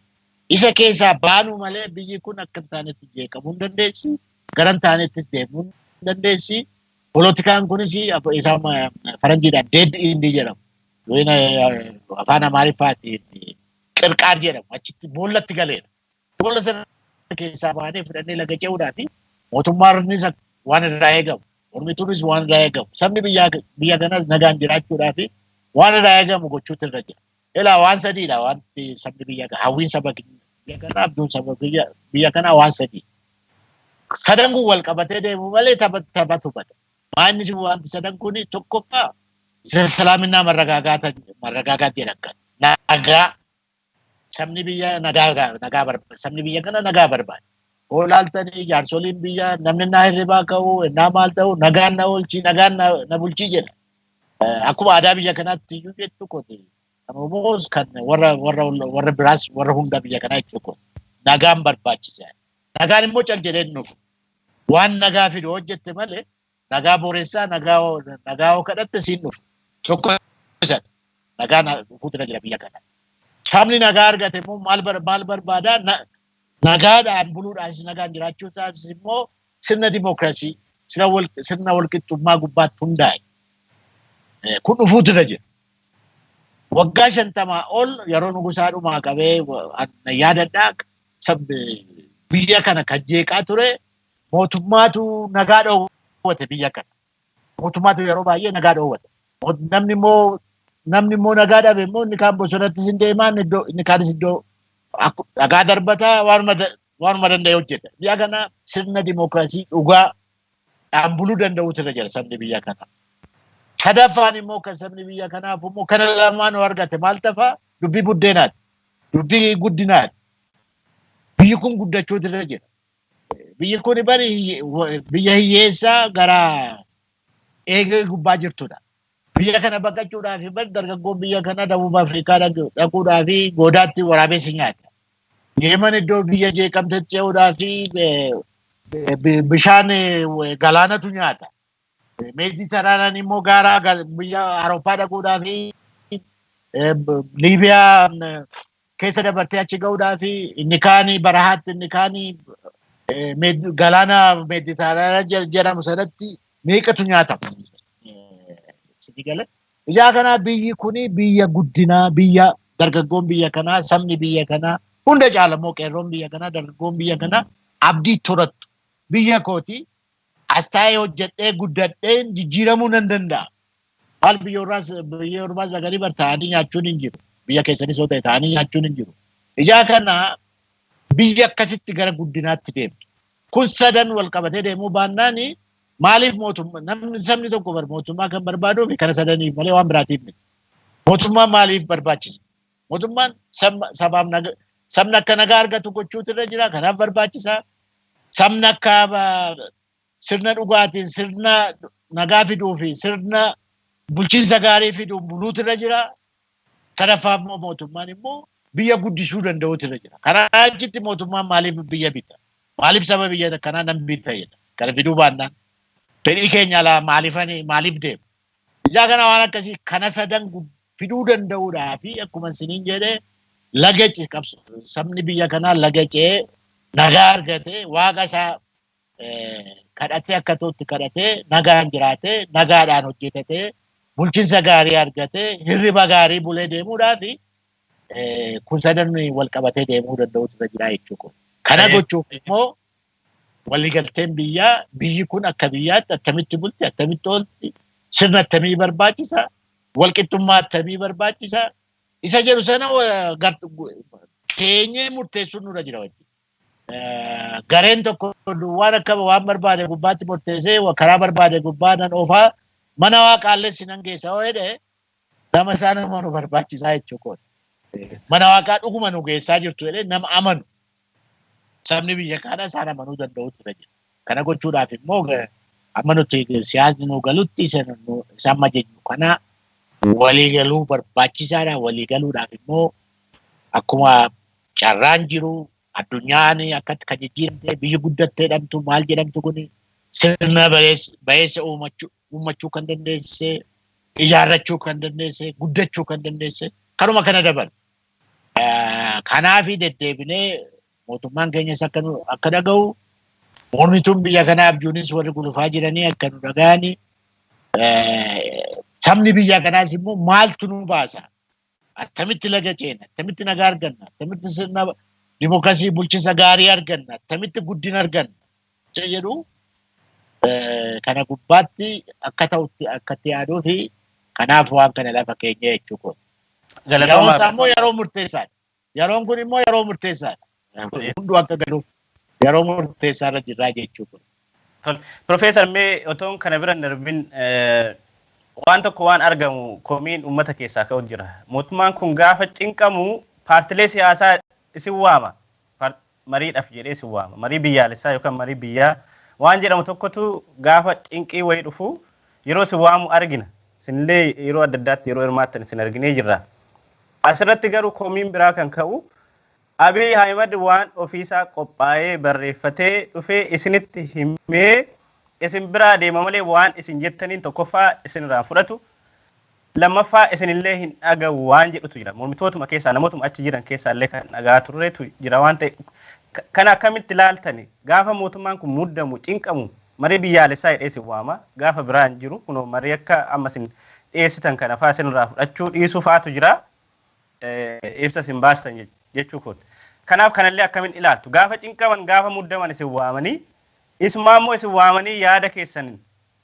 Isa keessaa baanuu malee biyyi kun akka hin taanetti jeeqamuu hin dandeessi. Gara hin taanettis deemuu hin dandeessi. Poolitikaan kunis isaan faranjiidhaan dead end jedhamu. Afaan Amaariffaatiin qirqaar jedhamu. Achitti boollatti galeera. Boolla sana keessaa baanee fudhannee laga ce'uudhaa fi mootummaan waan irraa eegamu. Mormituunis waan irraa eegamu. Sabni biyya kanas nagaan jiraachuudhaa fi waan irraa eegamu gochuutu irra jira. Ilaa waan sadiidha wanti sabni biyya kanaa hawwiin saba biyya kanaa abjuun saba biyya kanaa waan sadii. Sadan kun wal qabatee deemu malee taphatu bada. Maanni wanti sadan kun tokkoffaa salaaminaa marragaagaatti jedhan. Nagaa sabni biyya nagaa barbaada. Sabni biyya kana nagaa barbaada. Olaaltanii jaarsoliin biyya namni naa hirribaa ka'u naa maal ta'u nagaan na oolchi nagaan na bulchii jedha. Akkuma aadaa biyya kanaatti iyyuu jettu kooti. Oromoos kan warra biraas warra hunda biyya kanaa jettu kooti. Nagaan barbaachisaa. Nagaan immoo cal jedheen nuuf. Waan nagaa fidu hojjette malee nagaa booressaa nagaa kadhatte siin dhufu. Tokko isa nagaa fuuldura jira biyya kanaa. Sabni nagaa argate immoo maal barbaadaa nagaadhaan buluudhaan nagaan jiraachuu taasisa immoo sirna dimookiraasii sirna walqixxummaa gubbaatti hundaa'e. Kun dhufuutu irra jira. Waggaa 50 ol yeroo nugusaa dhumaa qabee yaadadhaa biyya kana kan jeeqaa ture mootummaatu nagaa dhoowwate biyya kana. Mootummaatu yeroo baay'ee nagaa dhoowwate. Namni immoo nagaa dhabe immoo inni kaan bosonattis hin deemaan inni kaanis iddoo dhagaa darbataa waanuma danda'e hojjeta. Biyya kana sirna dimookiraasii dhugaa dhaambuluu danda'uutu irra jira sabni biyya kanaa. Sadaffaan immoo kan sabni biyya kanaaf immoo kana lamaan argate maal tafaa dubbii buddeenaati. Dubbii guddinaati. Biyyi kun guddachuutu irra jira. Biyyi kun biyya hiyyeessaa gara eegee gubbaa jirtudha. Biyya kana baqachuudhaaf dargaggoon biyya kana Dabuub Afrikaa dhaquudhaaf goodaatti waraabessi nyaata. Yeeman iddoo biyya jeeqamte ce'uudhaaf bishaan galaanatu nyaata. Meediteraanaan immoo gaara biyya Awurooppaa dhaquudhaaf Liibiyaa keessa dabartee achi ga'uudhaaf inni kaanii barahaatti inni kaanii galaana meediteraanaa jedhamu sanatti meeqatu nyaatama. Ijaa kanaa biyyi kuni biyya guddinaa biyya dargaggoon biyya kanaa sabni biyya kanaa hunda caalamoo qeerroon biyya kanaa dargaggoon biyya kanaa abdii torattu biyya kooti as taa'ee hojjedhee guddadhee jijjiiramuu nan danda'a. Maal biyya ormaa sagarii ta'anii nyaachuun hin jiru. Biyya keessanis yoo ta'e ta'anii nyaachuun hin jiru. Ijaa kanaa biyya akkasitti gara guddinaatti deemtu. Kun sadan wal qabatee deemuu baannaani maaliif namni sabni tokko mootummaa kan barbaaduuf kana sadaniif malee waan biraatiif miti. Mootummaan maaliif barbaachisa? Mootummaan sabni akka nagaa argatu gochuutu irra jira. Kanaaf barbaachisaa. Sabni akka sirna dhugaatiin sirna nagaa fiduu fi sirna bulchiinsa gaarii fiduun buluutu irra jira. Sadaffaa immoo mootummaan immoo biyya guddisuu danda'uutu irra jira. Karaa achitti mootummaan maaliif biyya bita? Maaliif saba biyya kanaa nan bita jedha? Kana fiduu baannaan. Fedhii keenya alaa maaliif deemu? Ijaa kana waan akkasii kana sadan fiduu danda'uudhaa fi akkuma isiniin jedhee lagace sabni biyya kanaa lagacee nagaa argatee waaqa isaa kadhatee akka ta'utti kadhatee nagaan jiraatee nagaadhaan hojjetatee bulchiinsa gaarii argatee hirriba gaarii bulee deemuudhaa fi kun sadan wal qabatee deemuu danda'utu irra jira jechuudha. Kana gochuuf immoo waliigalteen biyyi kun akka biyyaatti attamitti bulti attamitti oolti sirna attamii barbaachisa walqixxummaa attamii barbaachisa isa jedhu sana keenyee murteessuun nurra jira wajjin. Gareen tokko waan akka waan barbaade gubbaatti murteessee karaa barbaade gubbaanan oofaa mana waaqaallee sinan geessa yoo jedhe nama isaa nama nu barbaachisaa jechuudha. Mana waaqaa dhuguma nu geessaa jirtu jedhee nama amanu. Sabni biyya kana isaan amanuu danda'utu irra jira. Kana gochuudhaaf immoo amma nuti siyaasni nu galutti isaan majeenyu kana waliigaluu barbaachisaadha. Waliigaluudhaaf immoo akkuma carraan jiru addunyaan akkatti kan jijjiiramte biyyi guddattee jedhamtu maal jedhamtu kun sirna bayeessa uummachuu kan dandeesse ijaarrachuu kan dandeesse guddachuu kan dandeesse kanuma kana dabalu. Kanaafi deddeebinee mootummaan keenyas akka dhaga'u mormituun biyya kanaa abjuunis warri gulufaa jiranii akka nu dhaga'ani sabni biyya kanaas immoo maaltu nu baasa attamitti laga ceena attamitti nagaa arganna attamitti sirna dimookiraasii bulchiinsa gaarii arganna attamitti guddina arganna jedhu kana gubbaatti akka ta'utti akkatti yaaduu fi kanaaf waan kana lafa keenya jechuudha. Yeroon isaa immoo yeroo murteessaadha. Yeroon kun immoo yeroo murteessaadha. Hunduu akka galuuf yeroo murteessaa irra jirraa jechuudha. Profeesar mee otoon kana bira darbin waan tokko waan argamu komiin uummata keessaa ka'u jira. Mootummaan kun gaafa cinqamu paartilee siyaasaa isin waama. Mariidhaaf jedhee isin waama. Marii biyyaalessaa yookaan marii biyyaa waan jedhamu tokkotu gaafa cinqii wayii dhufu yeroo isin waamu argina. Isinillee yeroo adda addaatti yeroo hirmaattan isin arginee jirra. Asirratti garuu komiin biraa kan ka'u Abiy Ahmed waan ofiisaa qophaa'ee barreeffatee dhufee isinitti himee isin biraa deema malee waan isin jettaniin tokkoffaa isinirraa fudhatu lammaffaa isinillee hin dhagahu waan jedhutu jira. Mormitootuma keessaa namootuma achi jiran keessaallee kan dhagaa turreetu jira waan ta'e kana akkamitti ilaaltani gaafa mootummaan kun muddamu cinqamu marii biyyaalessaa jedhee isin waama gaafa biraan jiru kunoo marii akka amma isin dhiyeessitan kana fa'aa isinirraa fudhachuu dhiisuu fa'aatu jira ibsa isin baastan jechuu kooti. Kanaaf kanallee akkamiin ilaaltu gaafa cinqaman gaafa muddaman isin waamanii isumaa immoo isin waamanii yaada keessan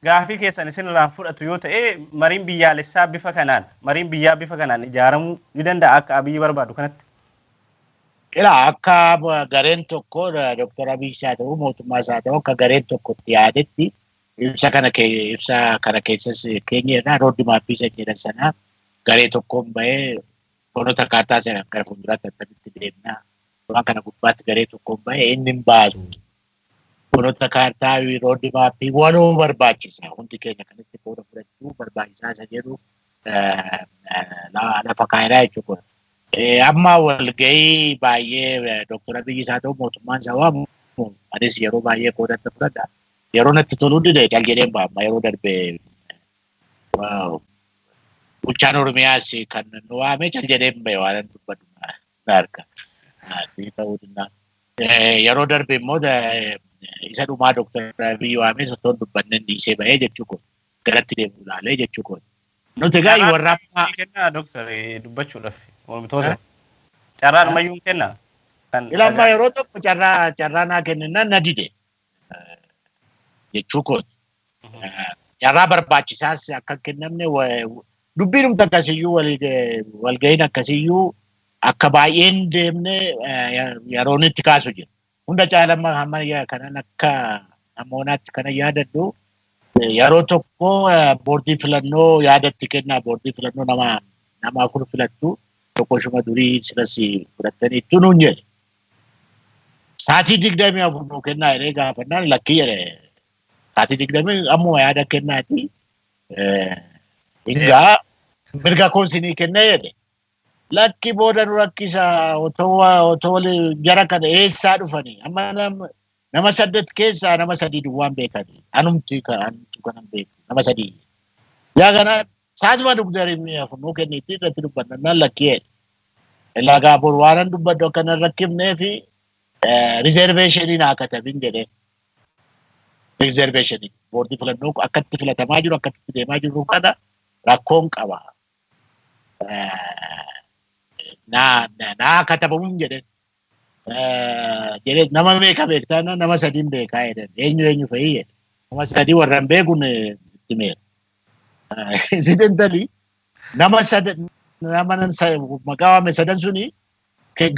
gaafii keessan isinirraa fudhatu yoo ta'e mariin biyyaalessaa bifa kanaan mariin biyyaa bifa kanaan ijaaramuu ni danda'a akka Abiyyi barbaadu kanatti. Akka gareen tokko Dr. Abiy isaa ta'u mootummaa isaa ta'u akka gareen tokkotti yaadetti ibsa kana keessas keenya irraa rooddi maappii isa jedhan sanaa garee tokkoon bahee bonota kaartaa sana gara fuulduraatti akkamitti deemnaa waan kana gubbaatti garee tokkoon bahee inni hin baasu. Bonota kaartaa rooddi maappii waloo barbaachisa. Hundi keenya kanatti qooda fudhachuu barbaachisaa isa jedhu lafa kaayilaa jechuudha. Amma walgahii baay'ee Dr. Abiy isaa ta'u mootummaan isaa waamu anis yeroo baay'ee qoodatti fudhadha. Yeroo natti toluu dide cal jedheen baama yeroo darbee bulchaan Oromiyaas kan nu waame cal jedheen bahe waan dubbadhu harka. Yeroo darbee immoo isa dhumaa Dr. Abiy waamee osoo dubbanne dhiisee bahee jechuudha. Garatti deemu ilaalee jechuudha. Nuti egaa warra kennaa Dr. dubbachuudhaaf mormitoota carraan mayyuun kenna. Ilama yeroo tokko carraa naa kenninaan na dide jechuudha. Carraa barbaachisaas akka kennamne dubbiin akkasiyyuu walgahiin akkasiyyuu akka baay'een deemne yeroon itti kaasu jira. Hunda caalama hamma kanan akka namoonaatti kana yaadadhu yeroo tokko boordii filannoo yaadatti kennaa boordii filannoo nama afur filattu tokko shuma durii siras fudhattanii itti nuun jedhe. Saatii 24 nuu kennaa jedhee gaafannaan lakkii jedhe. Saatii 20 ammuma yaada kennaati. Egaa mirga koonsinii kennee jedhe. Lakki booda nu rakkisa otoo jara kana eessaa dhufanii amma nama 8 keessaa nama 3 duwwaan beekanii anumtu kanan beeku nama 3. Yaa kana saatuma dugdarii afurnuu kenniitti irratti dubbannaan lakkii lagaa bor waanan dubbaddu akkanan rakkifnee fi riizerveeshinii naa katabin jedhee. Riizerveeshinii boordii filannoo akkatti filatamaa jiru akkatti deemaa jiru kana rakkoon qaba. Naa katabamuun jedhee. Jedhee nama meeqa beektaa nama 3 beekaa jedhan eenyu fa'i jedhe. Nama 3 warran beekuun itti meera. Incidentally nama maqaa waame 3 suni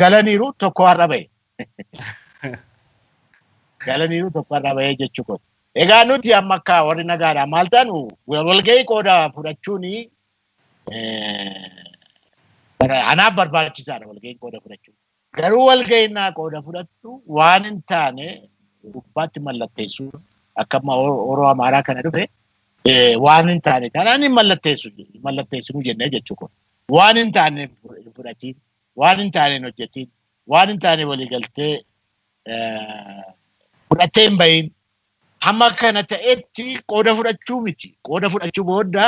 galaniiru tokko har'a bahe. Galaniiru tokko har'a bahe jechuudha. Egaa nuti amma akka warri nagaadhaa maal taanu walgahii qooda fudhachuuni anaaf barbaachisaadha walgahii qooda fudhachuun. Garuu walgahiin qooda fudhattu waan hin taane gubbaatti mallatteessu akka amma Oroo Amaaraa kana dhufe waan hin taane kanaan hin mallatteessinu jennee jechuudha. Waan hin taane fudhatiin, waan hin taane hojjetiin, waan hin taane waliigaltee fudhattee hin bahin. Amma kana ta'etti qooda fudhachuu miti. Qooda fudhachuu booda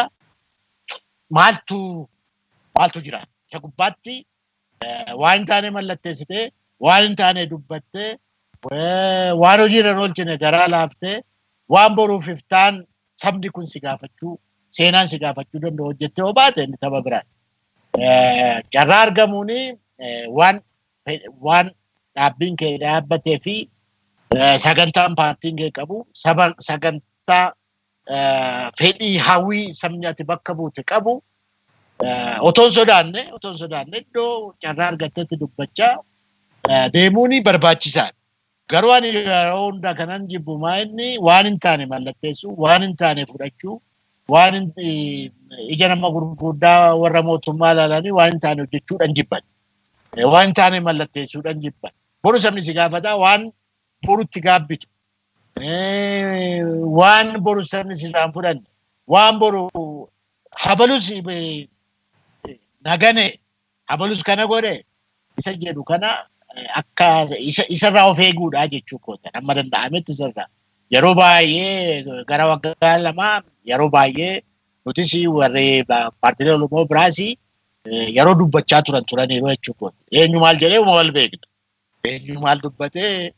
maaltu jira? Isa gubbaatti waan hin taane mallatteessitee, waan hin taane dubbattee, waan hojiirra oolchine garaa laaftee, waan boruuf iftaan sabni kun si gaafachuu, seenaan si gaafachuu danda'u hojjettee hoo baate inni tapha biraati. Carraa argamuuni waan dhaabbiin kee dhaabbatee fi sagantaan paartiin kee qabu sagantaa amantaa fedhii hawwii sabni ati bakka buute qabu otoon sodaanne iddoo carraa argattetti dubbachaa deemuun barbaachisaadha. Garuu ani yeroo hundaa kanan jibbu inni waan hin taane mallatteessu, waan hin taane fudhachuu, waan ija nama gurguddaa warra mootummaa ilaalanii waan hin taane hojjechuudhaan jibban. Waan hin taane mallatteessuudhaan jibban. Boru sabni si gaafataa waan borutti gaabbitu. Waan boru sabni si isaan fudhanne. Waan boru habalus nagane habalus kana godhe isa jedhu kana akka isarraa of eeguudha jechuu koota. Amma danda'ametti isarraa. Yeroo baay'ee gara waggaa lama yeroo baay'ee nutis warri paartiilee Oromoo biraas yeroo dubbachaa turaniiru jechuu koota. Eenyu maal jedhee wal beekna. Eenyu maal dubbatee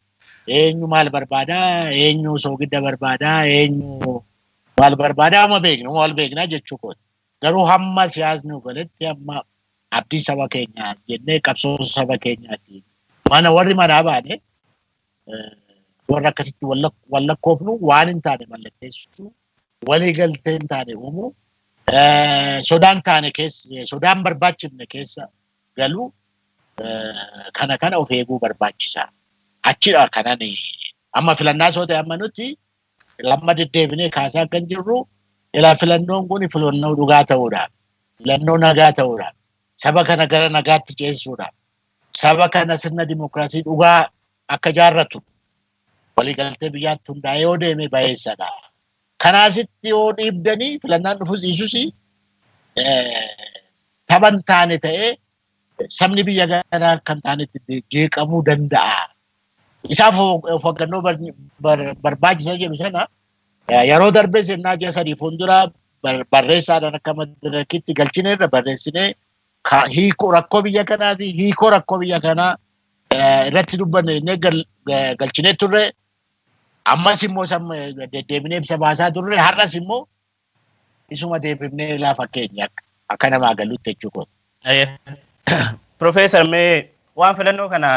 eenyu maal barbaadaa eenyu soogidda barbaadaa eenyu maal barbaadaa wal beekna jechuu koota. Garuu hamma siyaasni galetti hamma abdii saba keenyaa jennee qabsoo saba keenyaati. Mana warri manaa baane warra akkasitti wallakkoofnu waan hin taane mallatteessu walii galtee hin taane uumu sodaan barbaachifne keessa galu kana of eeguu barbaachisaa. Achidha kanan amma filannaa soo ta'e amma nuti lamma deddeebinee kaasaa kan jirru ilaa filannoon kun filannoo dhugaa ta'uudhaaf filannoo nagaa ta'uudhaaf saba kana gara nagaatti ceessuudhaaf saba kana sirna dimokiraasii dhugaa akka jaarratu waliigaltee biyyaatti hundaa'ee yoo deeme baay'eessadha. Kanaasitti yoo dhiibdanii filannaan dhufus dhiisus taban taane ta'ee sabni biyya garaa kan taanetti jeeqamuu danda'a. Isaaf of eeggannoo barbaachisaa jedhu sana yeroo darbee seenaa ji'a sadii fuuldura barreessaadhaan akka madirakitti galchineerra barreessinee hiikoo rakkoo biyya kanaa fi hiikoo rakkoo biyya kanaa irratti dubbanne galchinee turre. Ammas immoo deddeebinee ibsa baasaa turre. Har'as immoo isuma deebifnee laafa keenya akka namaa galuutti jechuudha. Profeesar mee waan filannoo kana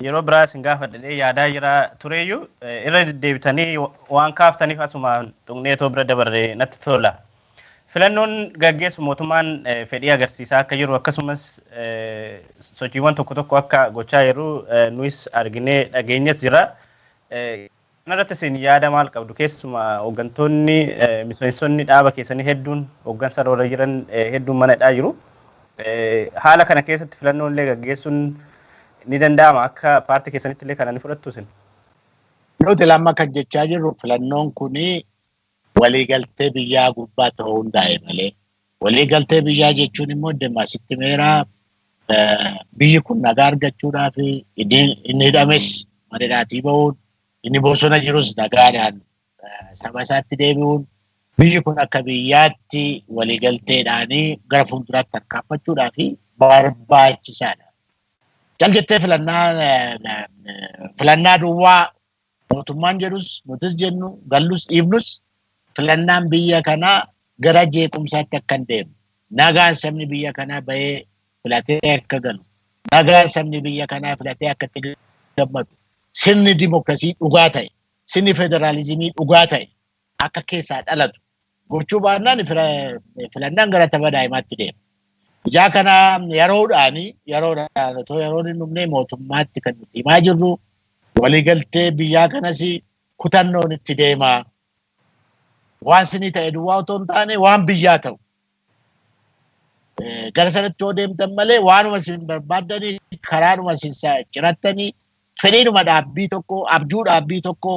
yeroo biraas hin gaafadhee yaadaa jira tureyyuu irra deddeebitanii waan kaaftaniif asuma tuqneetoo bira dabarree natti tola. Filannoon gaggeessu mootummaan fedhii agarsiisaa akka jiru akkasumas sochiiwwan tokko akka gochaa jiru nuyis arginee dhageenyas jira. Kanarratti isin yaada maal qabdu? Keessumaa hooggantoonni miseensonni dhaaba keessanii hedduun hooggansa irra jiran hedduun mana hidhaa jiru. Haala kana keessatti filannoon illee gaggeessuun ni danda'ama akka paartii keessanitti illee kana ni fudhattu isin? Nuti lamma kan jechaa jirru filannoon kuni waliigaltee biyyaa gubbaa ta'uu hundaa'e malee waliigaltee biyyaa jechuun immoo deemaasitti meeraa biyyi kun nagaa argachuudhaaf inni hidhames madadaatii bahuun inni bosona jirus nagaadhaan saba isaatti deebi'uun biyyi kun akka biyyaatti waliigalteedhaanii gara fuulduraatti tarkaanfachuudhaaf barbaachisaadha. Cal jettee filannaa duwwaa mootummaan jedhus nutis jennu gallus dhiibnus filannaan biyya kanaa gara jeequmsaatti akka hin deemne nagaan sabni biyya kanaa bahee filatee akka galu nagaan sabni biyya kanaa filatee akka itti gammadu sirni dimokiraasii dhugaa ta'e sirni federaalizimii dhugaa ta'e akka keessaa dhalatu gochuu baannaan filannaan gara tapha daa'imaatti deema. Ijaa kana yeroodhaan otoo yeroon hin dhumne mootummaatti kan nuti himaa jirru waliigaltee biyyaa kanas kutannoon itti deemaa. Waan sinii ta'e duwwaa otoo hin taane waan biyyaa ta'u. Gara sanatti yoo deemtan malee waanuma isin barbaaddanii karaadhuma isin cirattanii fedhiidhuma dhaabbii tokko abjuu dhaabbii tokko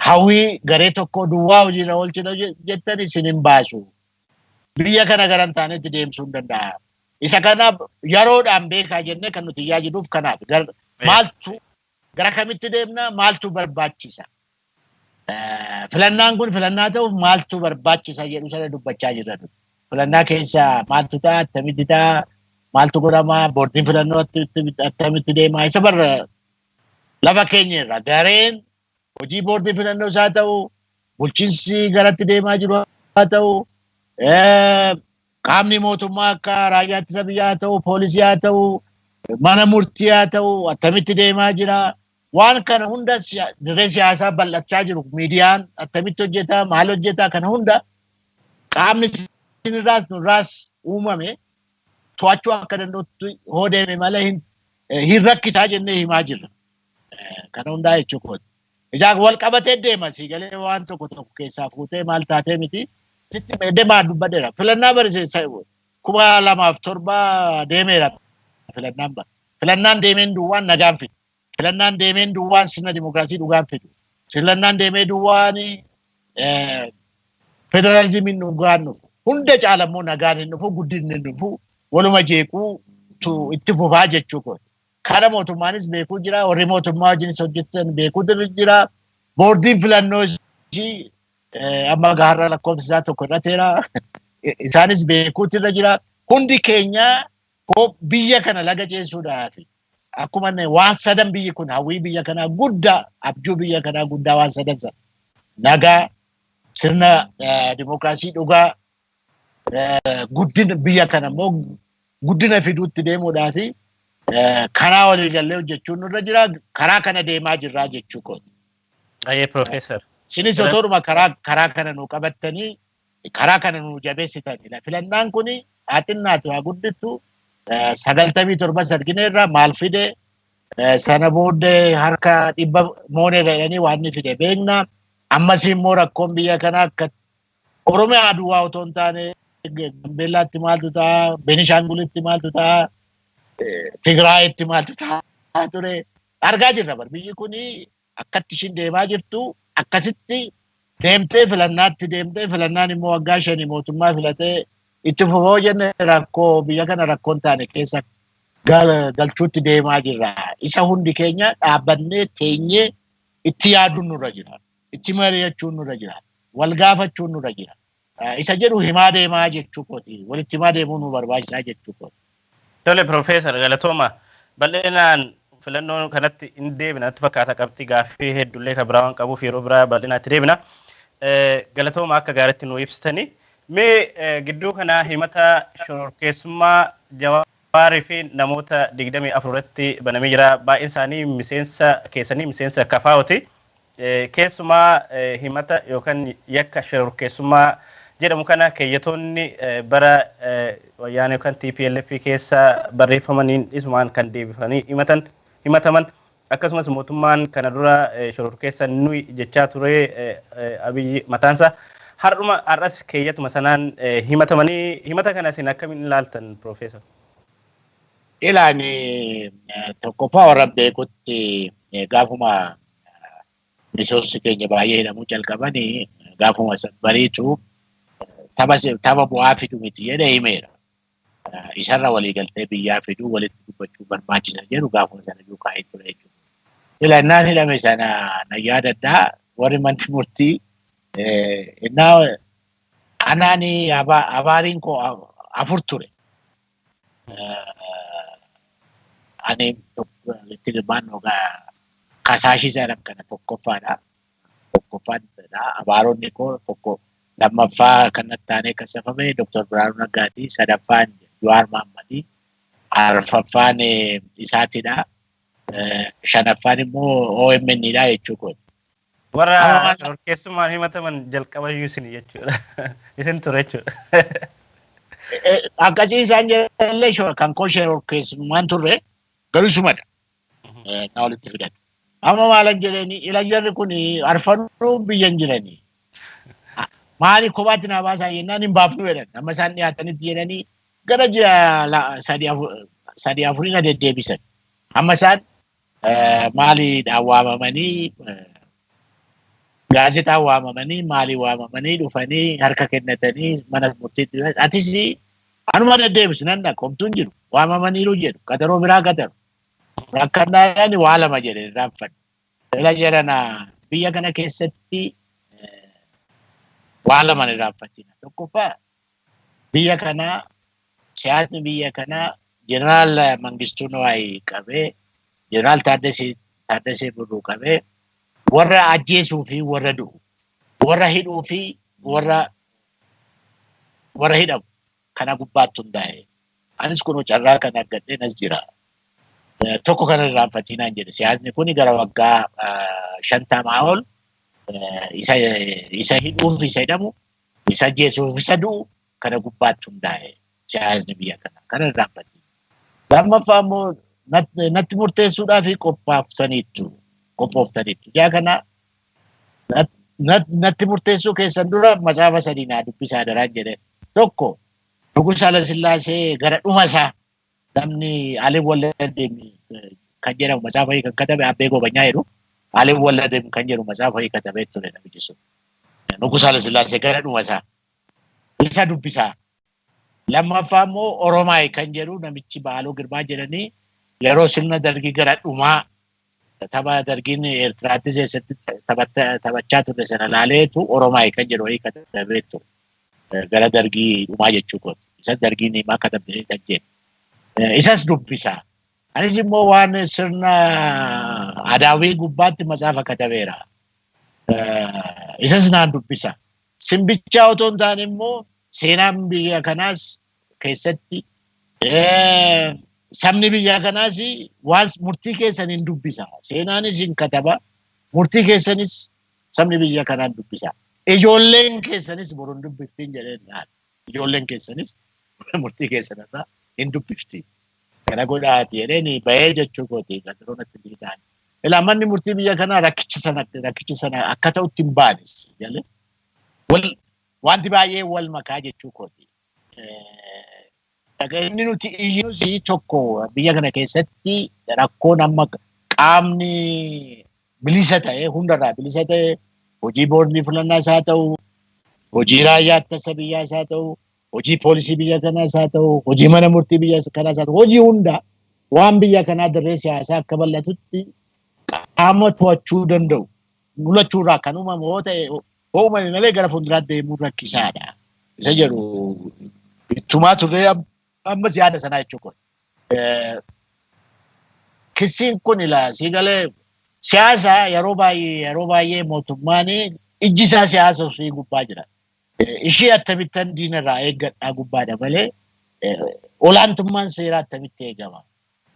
hawwii garee tokko duwwaa hojiirra oolchina jettanii isin hin baasu. Biyya kana gara hin taanetti deemsuu hin danda'a. Isa kanaaf yeroodhaan beekaa jennee kan nuti yaajiduuf kanaaf maaltu gara kamitti deemna maaltu barbaachisa? Filannaan kun filannaa ta'uuf maaltu barbaachisa jedhu sana dubbachaa jirra. Filannaa keessa maaltu ta'a, attamitti ta'a, maaltu godhama, boordiin filannoo attamitti deema. Isa barra lafa keenya irra gareen hojii boordii filannoo isaa ta'u, bulchiinsi garatti deemaa jiru haa ta'u, qaamni mootummaa akka raayyaa ittisa biyyaa haa ta'u, poolisii haa ta'u, mana murtii haa ta'u, attamitti deemaa jira. waan kana hunda dirree siyaasaa bal'achaa jiru miidiyaan attamitti hojjetaa maal hojjetaa kana hunda qaamni sinirraas nurraas uumame to'achuu akka danda'utti hoo deeme malee hin rakkisaa jennee himaa jirra. Kana hundaa jechuudha. Ijaan wal qabatee deema siigalee waan tokko keessaa fuutee maal taatee miti. Sitti deemaa dubbadeera. Filannaa barsiisa 2007 deemeera filannaan bara. Filannaan deemeen duwwaan nagaan fidu. Filannaan deemeen duwwaan sirna dimokiraasii dhugaan fidu. Filannaan deemee duwwaan federaalizimiin dhugaan dhufu. Hunda caalammoo nagaan hin dhufu, guddinni hin dhufu, waluma jeequu itti fufaa jechuudha. Kana mootummaanis beekuu jira, warri mootummaa wajjinis hojjetan beekuutu jira. Boordiin filannoo amma gaarra lakkoofsa isaa tokko irrateera. Isaanis beekuutu irra jira. Hundi keenya biyya kana laga ceessuudhaaf akkuma waan sadan biyyi kun hawwii biyya kanaa guddaa, abjuu biyya kanaa guddaa waan sadan sana. Nagaa, sirna dimokiraasii dhugaa, guddina biyya kana immoo guddina fiduutti deemuudhaafi karaa waliigallee hojjechuun nurra jira. Karaa kana deemaa jirraa jechuu kooti. Ayyee Profeesar. Sinis otooruma karaa kana nu qabattanii karaa kana nu jabeessitanidha. Filannaan kuni haaxinnaatu haa guddittu 97 argineerra maal fide sana booddee harka 100 moonee jedhanii waan inni fide beekna. Ammas immoo rakkoon biyya kanaa akka Oromiyaa duwwaa otoo hin taane Gambeellaatti maaltu ta'a, Benishaangulitti maaltu ta'a, Tigraayitti maaltu ta'a ture. Argaa jirra bar biyyi kuni akkatti ishiin deemaa jirtu akkasitti deemtee filannaatti deemtee filannaan immoo waggaa 5 mootummaa filatee itti fufoo jenne rakkoo biyya kana rakkoon taane keessa galchuutti deemaa jirra. Isa hundi keenya dhaabbannee teenyee itti yaaduun nurra jira. Itti mari'achuun nurra jira. Wal gaafachuun nurra jira. Isa jedhu himaa deemaa jechuu kooti. Walitti himaa deemuu nu barbaachisaa jechuu kooti. Tole Profeesar galatooma bal'inaan filannoo kanatti hin deebina natti fakkaata qabxii gaaffii heddullee kan biraa waan qabuuf yeroo biraa bal'inaatti deebina. Galatooma akka gaariitti nu ibsitanii. Mee gidduu kana himata shororkeessummaa Jawaarii fi namoota 24 irratti banamee jira. Baay'een isaanii miseensa keessanii miseensa kafaa'ooti. Keessumaa himata yookaan yakka shororkeessummaa jedhamu kana keeyyatoonni bara wayyaanee yookaan TPLF keessa barreeffamaniin isumaan kan deebifanii himataman akkasumas mootummaan kana dura shororkeessa nuyi jechaa ture Abiyyi mataansa har'as keeyyatuma sanaan himatamanii himata kana isin akkamiin ilaaltan Profeesar? Ilaani tokkoffaa warra beekutti gaafuma misoomsi keenya baay'ee hidhamuu jalqabanii gaafuma san bariitu tapha bu'aa fidu miti jedhee himeera. Isarra waliigaltee biyyaa fiduu walitti dubbachuu barbaachisa jedhu gaafuma sana duukaa ture jechuudha. Filannaan hidhame sana na yaadadhaa warri manni murtii innaa anaani abaariin koo 4 ture. Ani itti hirmaannoo kasaashii sana kana tokkoffaadha. Abaaronni koo tokko lammaffaa kanatti taanee kasafame Dr. Biraanuu Naggaati. Sadaffaan Jawaar Mohammadii. Arfaffaan isaatidha. Shanaffaan immoo OMN'dha jechuudha. Warra shororkeessummaan himataman jalqabayyuu isin jechuudha. Isin ture jechuudha. Akkasii isaan jedhallee kan koo shororkeessummaan turre garuu sumadha. Na walitti fidan. Amma maalan jedhanii ila jarri kun arfannuu biyyan jiranii. Maali kophaatti na baasaa jennaan hin baafnu jedhan. Amma isaan dhiyaatanitti jedhanii gara ji'a 3-4 na deddeebisan. Amma isaan maaliidhaan waamamanii gaazexaan waamamanii maalii waamamanii dhufanii harka kennatanii mana murtiitti atis anuma deddeebisu nan dhaqomtuun jiru waamamaniiru jedhu qataroo biraa qataru. Rakkannaadhaan waa lama jedhe raanfadhu. Ila jedhana biyya kana keessatti waa lama ni raanfatina. Tokkoffaa biyya kanaa siyaasni biyya kanaa Jeneraal Mangistuu Nawaayii qabee Jeneraal Taaddasee Birruu qabee warra ajjeesuu fi warra du'u warra hidhuu fi warra hidhamu kana gubbaatti hundaa'e. Anis kun carraa kana argadheen as jira. tokko kan irraanfatinaan jedhe siyaasni kun gara waggaa 50 ol isa hidhuuf isa hidhamu isa ajjeesuuf isa du'u kana gubbaatti hundaa'e siyaasni biyya kanaa kana irraanfatiin. Lammaffaa immoo natti murteessuudhaaf qophooftaniittu. Yaa kana natti murteessuu keessan dura macaafa sadii naa dubbisaa daraan jedhe. Tokko Nugus Alasillaasee gara dhuma isaa namni Alee Walladee kan jedhamu macaafa kan katabe Abbee Gobanyaa jedhu Alee Walladee kan jedhu macaafa katabee ture namichi sun. Nugus Alasillaasee gara dhuma isaa isa dubbisaa. Lammaffaa immoo Oromaay kan jedhu namichi Baaloo Girmaa jedhanii yeroo sirna dargii gara dhumaa tapha dargiin Eertiraatti keessatti taphachaa ture sana laaleetu Oromaay kan jedhu katabee ture. Gara dargii dhumaa jechuu kooti. Isas dargiin himaa katabee kan jedhu. Isas dubbisaa. Anis immoo waan sirna Adaawii gubbaatti macaafa katabeera. Isas naan dubbisa. Simbichaa otoo hin taane immoo seenaan biyya kanaas keessatti sabni biyya kanaas waan murtii keessaniin dubbisa. Seenaanis hin kataba. Murtii keessanis sabni biyya kanaan dubbisa. Ijoolleen keessanis boruun dubbiftiin jedheen naan. Ijoolleen keessanis murtii keessanirraa hin dubbiftiin. Kana godhaati jedheen bahee jechuu kooti gadiroon itti dhiitaan. Ilaa manni murtii biyya kanaa rakkichi sana akka ta'utti hin baanes jalee. Wanti baay'ee wal makaa jechuu kooti. Inni nuti iyyuus tokko biyya kana keessatti rakkoon amma qaamni bilisa ta'e hundarraa bilisa ta'e hojii boordii filannaas haa ta'u, hojii raayyaa ittisa biyyaas haa ta'u, hojii poolisii biyya kanaas haa ta'u, hojii mana murtii biyya kanaas haa ta'u, hojii hunda waan biyya kanaa dirree siyaasaa akka bal'atutti qaama to'achuu danda'u. Mulachuurraa kan uumamu yoo ta'e uumame malee gara fuulduraatti deemuun rakkisaadha. Isa jedhu ittumaa turre ammas yaada sanaa jechuudha. Kissiin kun sii galee siyaasa yeroo baay'ee mootummaan ijji isaa siyaasa ofii gubbaa jira. Ishee akkamittan diinarraa eeggadhaa gubbaadha malee olaantummaan seeraa akkamitti eegama?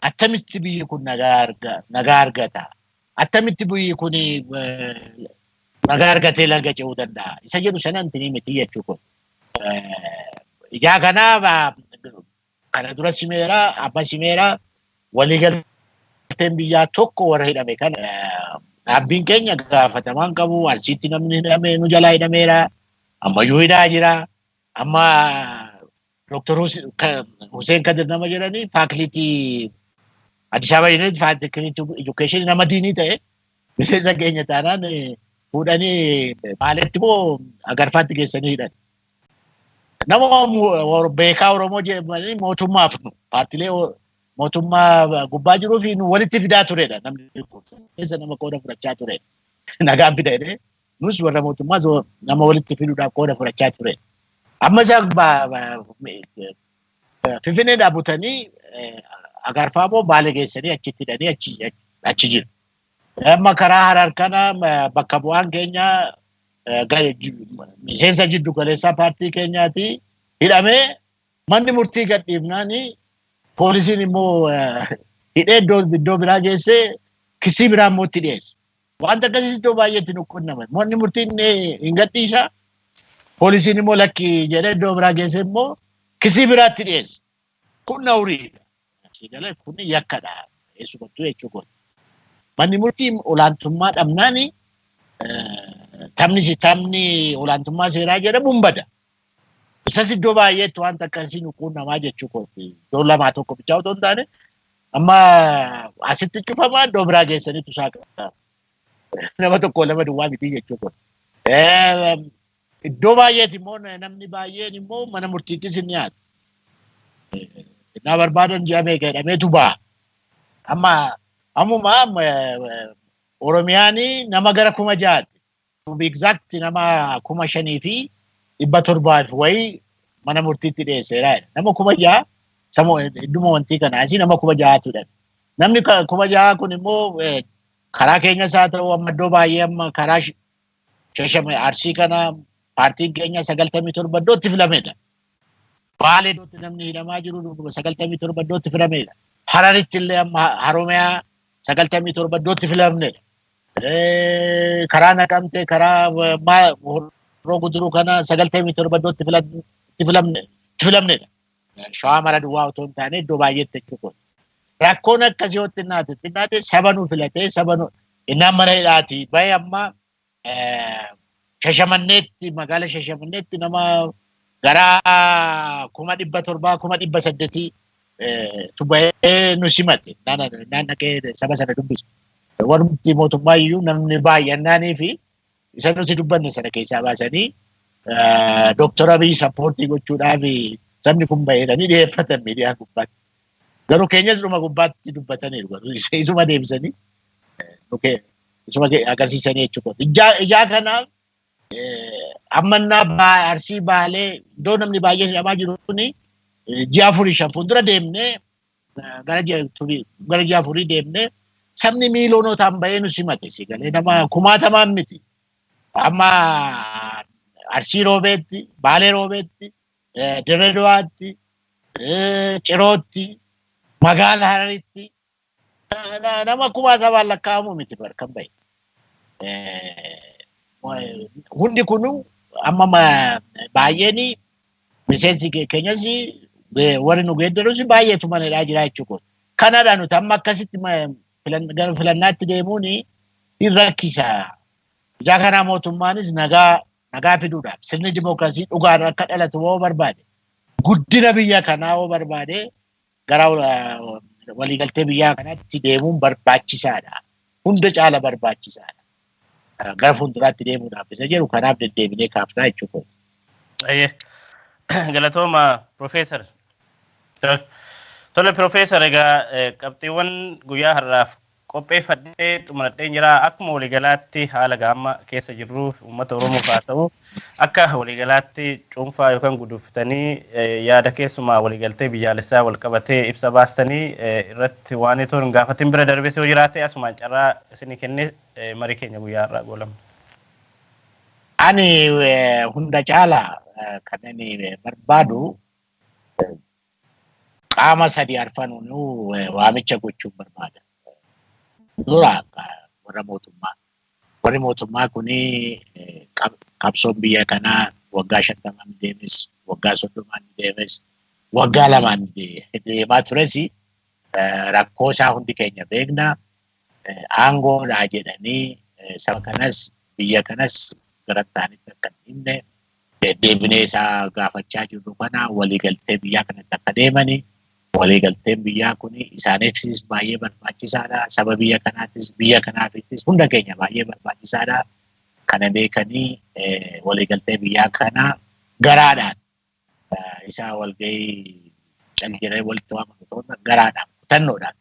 Akkamitti biyyi kun nagaa argata? Akkamitti biyyi kun nagaa argatee laga ce'uu danda'a? Isa jedhu sanaan tinii miti jechuudha. Ijaa kanaaf kana dura simeera, abba simeera waliigalteen biyyaa tokko warra hidhame kana dhaabbiin keenya gaafatamaan qabu Arsiitti namni hidhame nu jalaa hidhameera. Ammayyuu hidhaa jira. Amma Dr. Hussein Kadir nama jedhanii faakiliitii Addis Ababa Yuunivarsiitii faakiliitii edukeeshinii nama diinii ta'e miseensa keenya taanaan fuudhanii maalitti moo agarfaatti geessanii hidhan. Nama beekaa Oromoo jedhamanii mootummaaf paartilee mootummaa gubbaa jiruu fi walitti fidaa turedha. Namni keessa nama qooda fudhachaa turedha. Nagaan fida jedhee nus warra mootummaa nama walitti fiduudhaaf qooda fudhachaa ture. Amma isaan Finfinnee dhaabbatanii agarfaa moo Baalee geessanii achitti hidhanii achi jiru. Amma karaa Harar kana bakka bu'aan keenya miseensa jiddu galeessaa paartii keenyaati hidhamee manni murtii gadhiifnaani poolisiin immoo hidhee iddoo biraa geessee kissii biraa immoo itti dhiyeesse. Wanta akkasii iddoo baay'eetti nu qunname. Manni murtiin hin gadhiisa. Poolisiin immoo lakki jedhee iddoo biraa geessee immoo kissii biraatti dhiyeesse. Kun nawriidha. Siigalee kun yakkadha. Eessumattuu jechuudha. Manni murtii olaantummaa dhabnaani taphni olaantummaa seeraa jedhamu hin bada. Isas iddoo baay'eetti wanta akkasii nu qunnamaa jechuudha. Iddoo lamaa tokko bichaa otoo hin taane amma asitti cufamaa iddoo biraa geessaniitu saaqaa. Nama tokko lama duwwaa miti jechuudha. Iddoo baay'eetti immoo namni baay'een immoo mana murtiittis hin dhiyaatu. Naa barbaadan jedhamee jedhameetu ba'a. Ammuma Oromiyaanii nama gara 6,000. To be exact nama 5,700 wayii mana murtiitti dhiyeesseera. Nama 6,000 sammuu idduma wantii kana asii nama 6,000 namni 6,000 kun immoo karaa keenyas haa ta'u amma iddoo baay'ee amma karaa Shashame Arsii kana paartiin keenya 97 iddootti filamedha. Baalee iddootti namni hidhamaa jiru 97 iddootti filamedha. Hararitti illee amma Haromiyaa 97 iddootti filamne. Karaa Naqamtee karaa Horroo Guduruu kana 97 iddootti filamnedha. Shawaa mara duwwaa otoo hin taane iddoo baay'eetti jechuudha. Rakkoon akkasii yoo xinnaate saba nu filatee saba nu innaan mana hidhaati. Baay'ee amma Shashamanneetti magaalaa Shashamanneetti nama gara 700,000 800 bahee nu simate. Naan dhaqee saba sana dubbisu. Warumti mootummaa iyyuu namni baay'annaanii fi isa nuti dubbanne sana keessaa baasanii Dooktor Abiy sappoortii gochuudhaaf sabni kun baheedhanii dhiyeeffatan miidiyaa gubbaatti. Garuu keenyas dhuma gubbaatti dubbataniiru. Isuma deebisanii isuma agarsiisanii jechuudha. Ijaa kanaaf ammannaa Arsii Baalee iddoo namni baay'een hidhamaa jiru kuni ji'a 4-5 fuuldura deemnee gara ji'a 4 deemnee sabni miiloonotaan bahee nu simate si galee nama 10,000 miti. Amma Arsii Roobeetti, Baalee Roobeetti, Dirree Dawaatti, Cirootti, magaalaa Hararitti nama 10,000 lakkaa'amu miti kan bahe. Hundi kunu amma baay'een miseensi keenyas warri nu geeddarus baay'eetu manadhaa jira jechuudha. Kanadha nuti amma akkasitti gara filannaatti deemuun hin rakkisa. Ijaa kanaa mootummaanis nagaa fiduudhaaf sirni dimookiraasii dhugaan akka dhalatu yoo barbaade guddina biyya kanaa yoo barbaade gara waliigaltee biyyaa kanatti deemuun barbaachisaadha. Hunda caala barbaachisaadha. Gara fuulduraatti deemuudhaaf isa jedhu kanaaf deddeebinee kaafnaa jechuudha. Galatooma Profeesar. Tole Profeesar egaa qabxiiwwan guyyaa har'aaf qopheeffadhee xumuradhee jira akkuma waliigalaatti haala gaamma keessa jirru uummata Oromoof haa ta'u akka waliigalaatti cuunfaa yookaan guduuftanii yaada keessumaa waliigaltee biyyaalessaa wal qabatee ibsa baastanii irratti waan itoo hin gaafatin bira darbee yoo jiraate asumaan carraa isinii kennee marii keenya guyyaa har'aa goolamna. Ani hunda caala kan inni barbaadu qaama sadii arfanuun waamicha gochuun barbaada. Dura warra mootummaa. Warri mootummaa kuni qabsoon biyya kanaa waggaa 50 deemes, waggaa 30 deemes, waggaa 2 deemaa tures rakkoo isaa hundi keenya beekna. Aangoodhaa jedhanii saba kanas biyya kanas gara ta'anitti akka himne deebinee isaa gaafachaa jirru kana waliigaltee biyyaa kanatti akka deemanii waliigalteen biyyaa kun isaaniifis baay'ee barbaachisaadha. Saba biyya kanaattis biyya kanaafis hunda keenya baay'ee barbaachisaadha. Kana beekanii waliigaltee biyyaa kana garaadhaan isaa walgahii calqiree walitti waamamu garaadhaan kutannoodhaan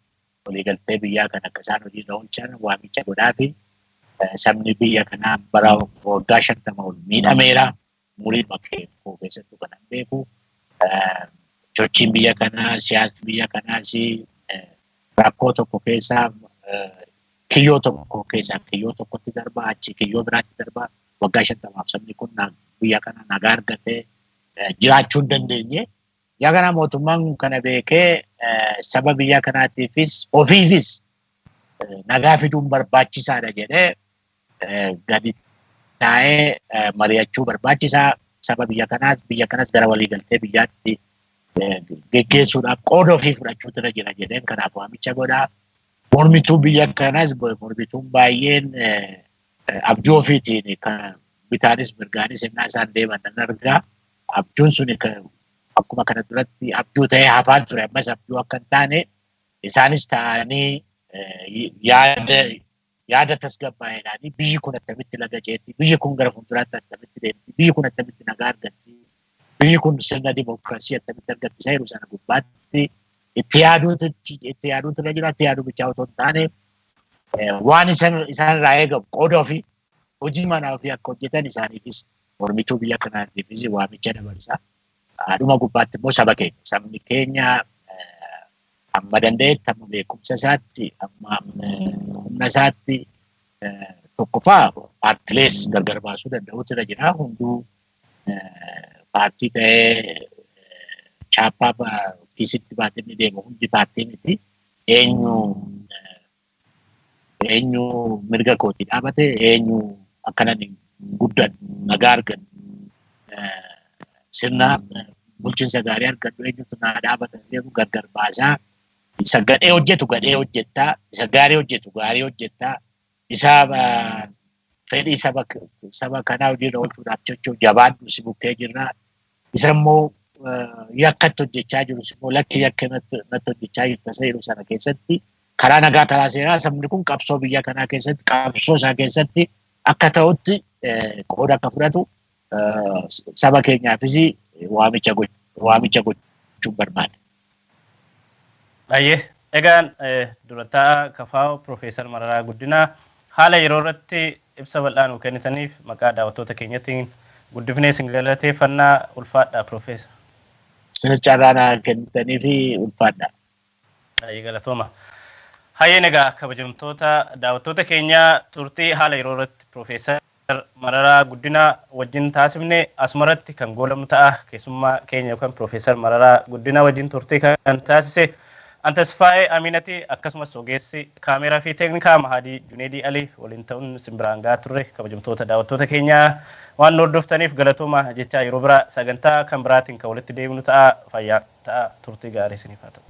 waliigaltee biyyaa kana akka isaan hojiirra oolchan waamicha godhaafi sabni biyya kanaa bara waggaa 50 ol miidhameera. Umurii bakkeeffoo keessattuu kanan beeku. Sochiin biyya kanaa, siyaasni biyya kanaas rakkoo tokko keessaa kiyyoo tokko keessaa kiyyoo tokkotti darbaa achi kiyyoo biraatti darbaa waggaa 50 sabni kun biyya kana nagaa argatee jiraachuu hin dandeenye. Yaa kana mootummaan kana beekee saba biyya kanaatiifis ofiifis nagaa fiduun barbaachisaadha jedhee gadi taa'ee mari'achuu barbaachisaa. Saba biyya kanas gara waliigaltee biyyaatti geggeessuudhaaf qooda ofii fudhachuutu irra jira jedheen kanaaf waamicha godhaa. Mormituu biyya kanas mormituun baay'een abjuu ofiitiin kan bitaanis mirgaanis innaa isaan deeman nan argaa. Abjuun sun akkuma kana duratti abjuu ta'ee hafaa ture ammas abjuu akka hin taane isaanis ta'anii yaada tasgabbaa'eedhaanii biyyi kun attamitti laga ceetti, biyyi kun gara fuulduraatti attamitti deemti, biyyi kun attamitti nagaa argatti, biyyi kun sirna dimookiraasii attamitti argatti isa jedhu sana gubbaatti itti yaaduutu irra jira. Itti yaaduu bichaa otoo hin taane waan isaan irraa eegamu qooda ofii hojii manaa ofii akka hojjetan isaaniifis mormituu biyya kanaatiifis waamicha dabarsa. Dhuma gubbaatti immoo saba keenya. Sabni keenya amma danda'etti amma beekumsa isaatti amma humna isaatti tokkoffaa paartilees gargar baasuu danda'uutu irra jira. Hunduu paartii ta'ee chaappaa kiisitti baatee deemu hundi paartii miti. eenyu mirga kootii dhaabate eenyu akkanan guddan nagaa argan sirna bulchiinsa gaarii argadhu eenyutu naa dhaabatan jedhu gargar baasaa isa gadhee hojjetu gadhee hojjettaa isa gaarii hojjetu gaarii hojjettaa isa fedhii saba kanaa hojiirra oolchuudhaaf jechuun jabaadhu si bukkee jirra isa immoo yakkatti hojjechaa jiru immoo lakki yakka natti hojjechaa jirta seeru sana keessatti karaa nagaa karaa seeraa sabni kun qabsoo biyya kanaa keessatti qabsoo isaa keessatti akka ta'utti qooda akka fudhatu saba keenyaafis waamicha gochuun barbaada. Baay'ee egaan durataa Kafaa'oo Profeesar Mararaa Guddinaa haala yeroo irratti ibsa bal'aa nuu kennitaniif maqaa daawwattoota keenyatiin guddifnee isin galateeffannaa ulfaadhaa Profeesar. Isinis carraa naa kennitanii fi ulfaadhaa. Baay'ee galatooma. Hayyeen egaa kabajamtoota daawwattoota keenyaa turtii haala yeroo irratti Profeesar Mararaa Guddinaa wajjin taasifne asumarratti kan goolamu ta'a keessummaa keenya yookaan Profeesar Mararaa Guddinaa wajjin turtii kan taasise Antasfaa'ee Aminati akkasumas ogeessi kaameeraa fi teeknikaa Mahadii Juneedii Ali waliin ta'uun simbiraan gahaa turre kabajamtoota daawwattoota keenyaa waan hordoftaniif galatooma jechaa yeroo biraa sagantaa kan biraatiin kan walitti deebinu ta'a fayyaa ta'a turtii gaarii isiniif haa ta'u.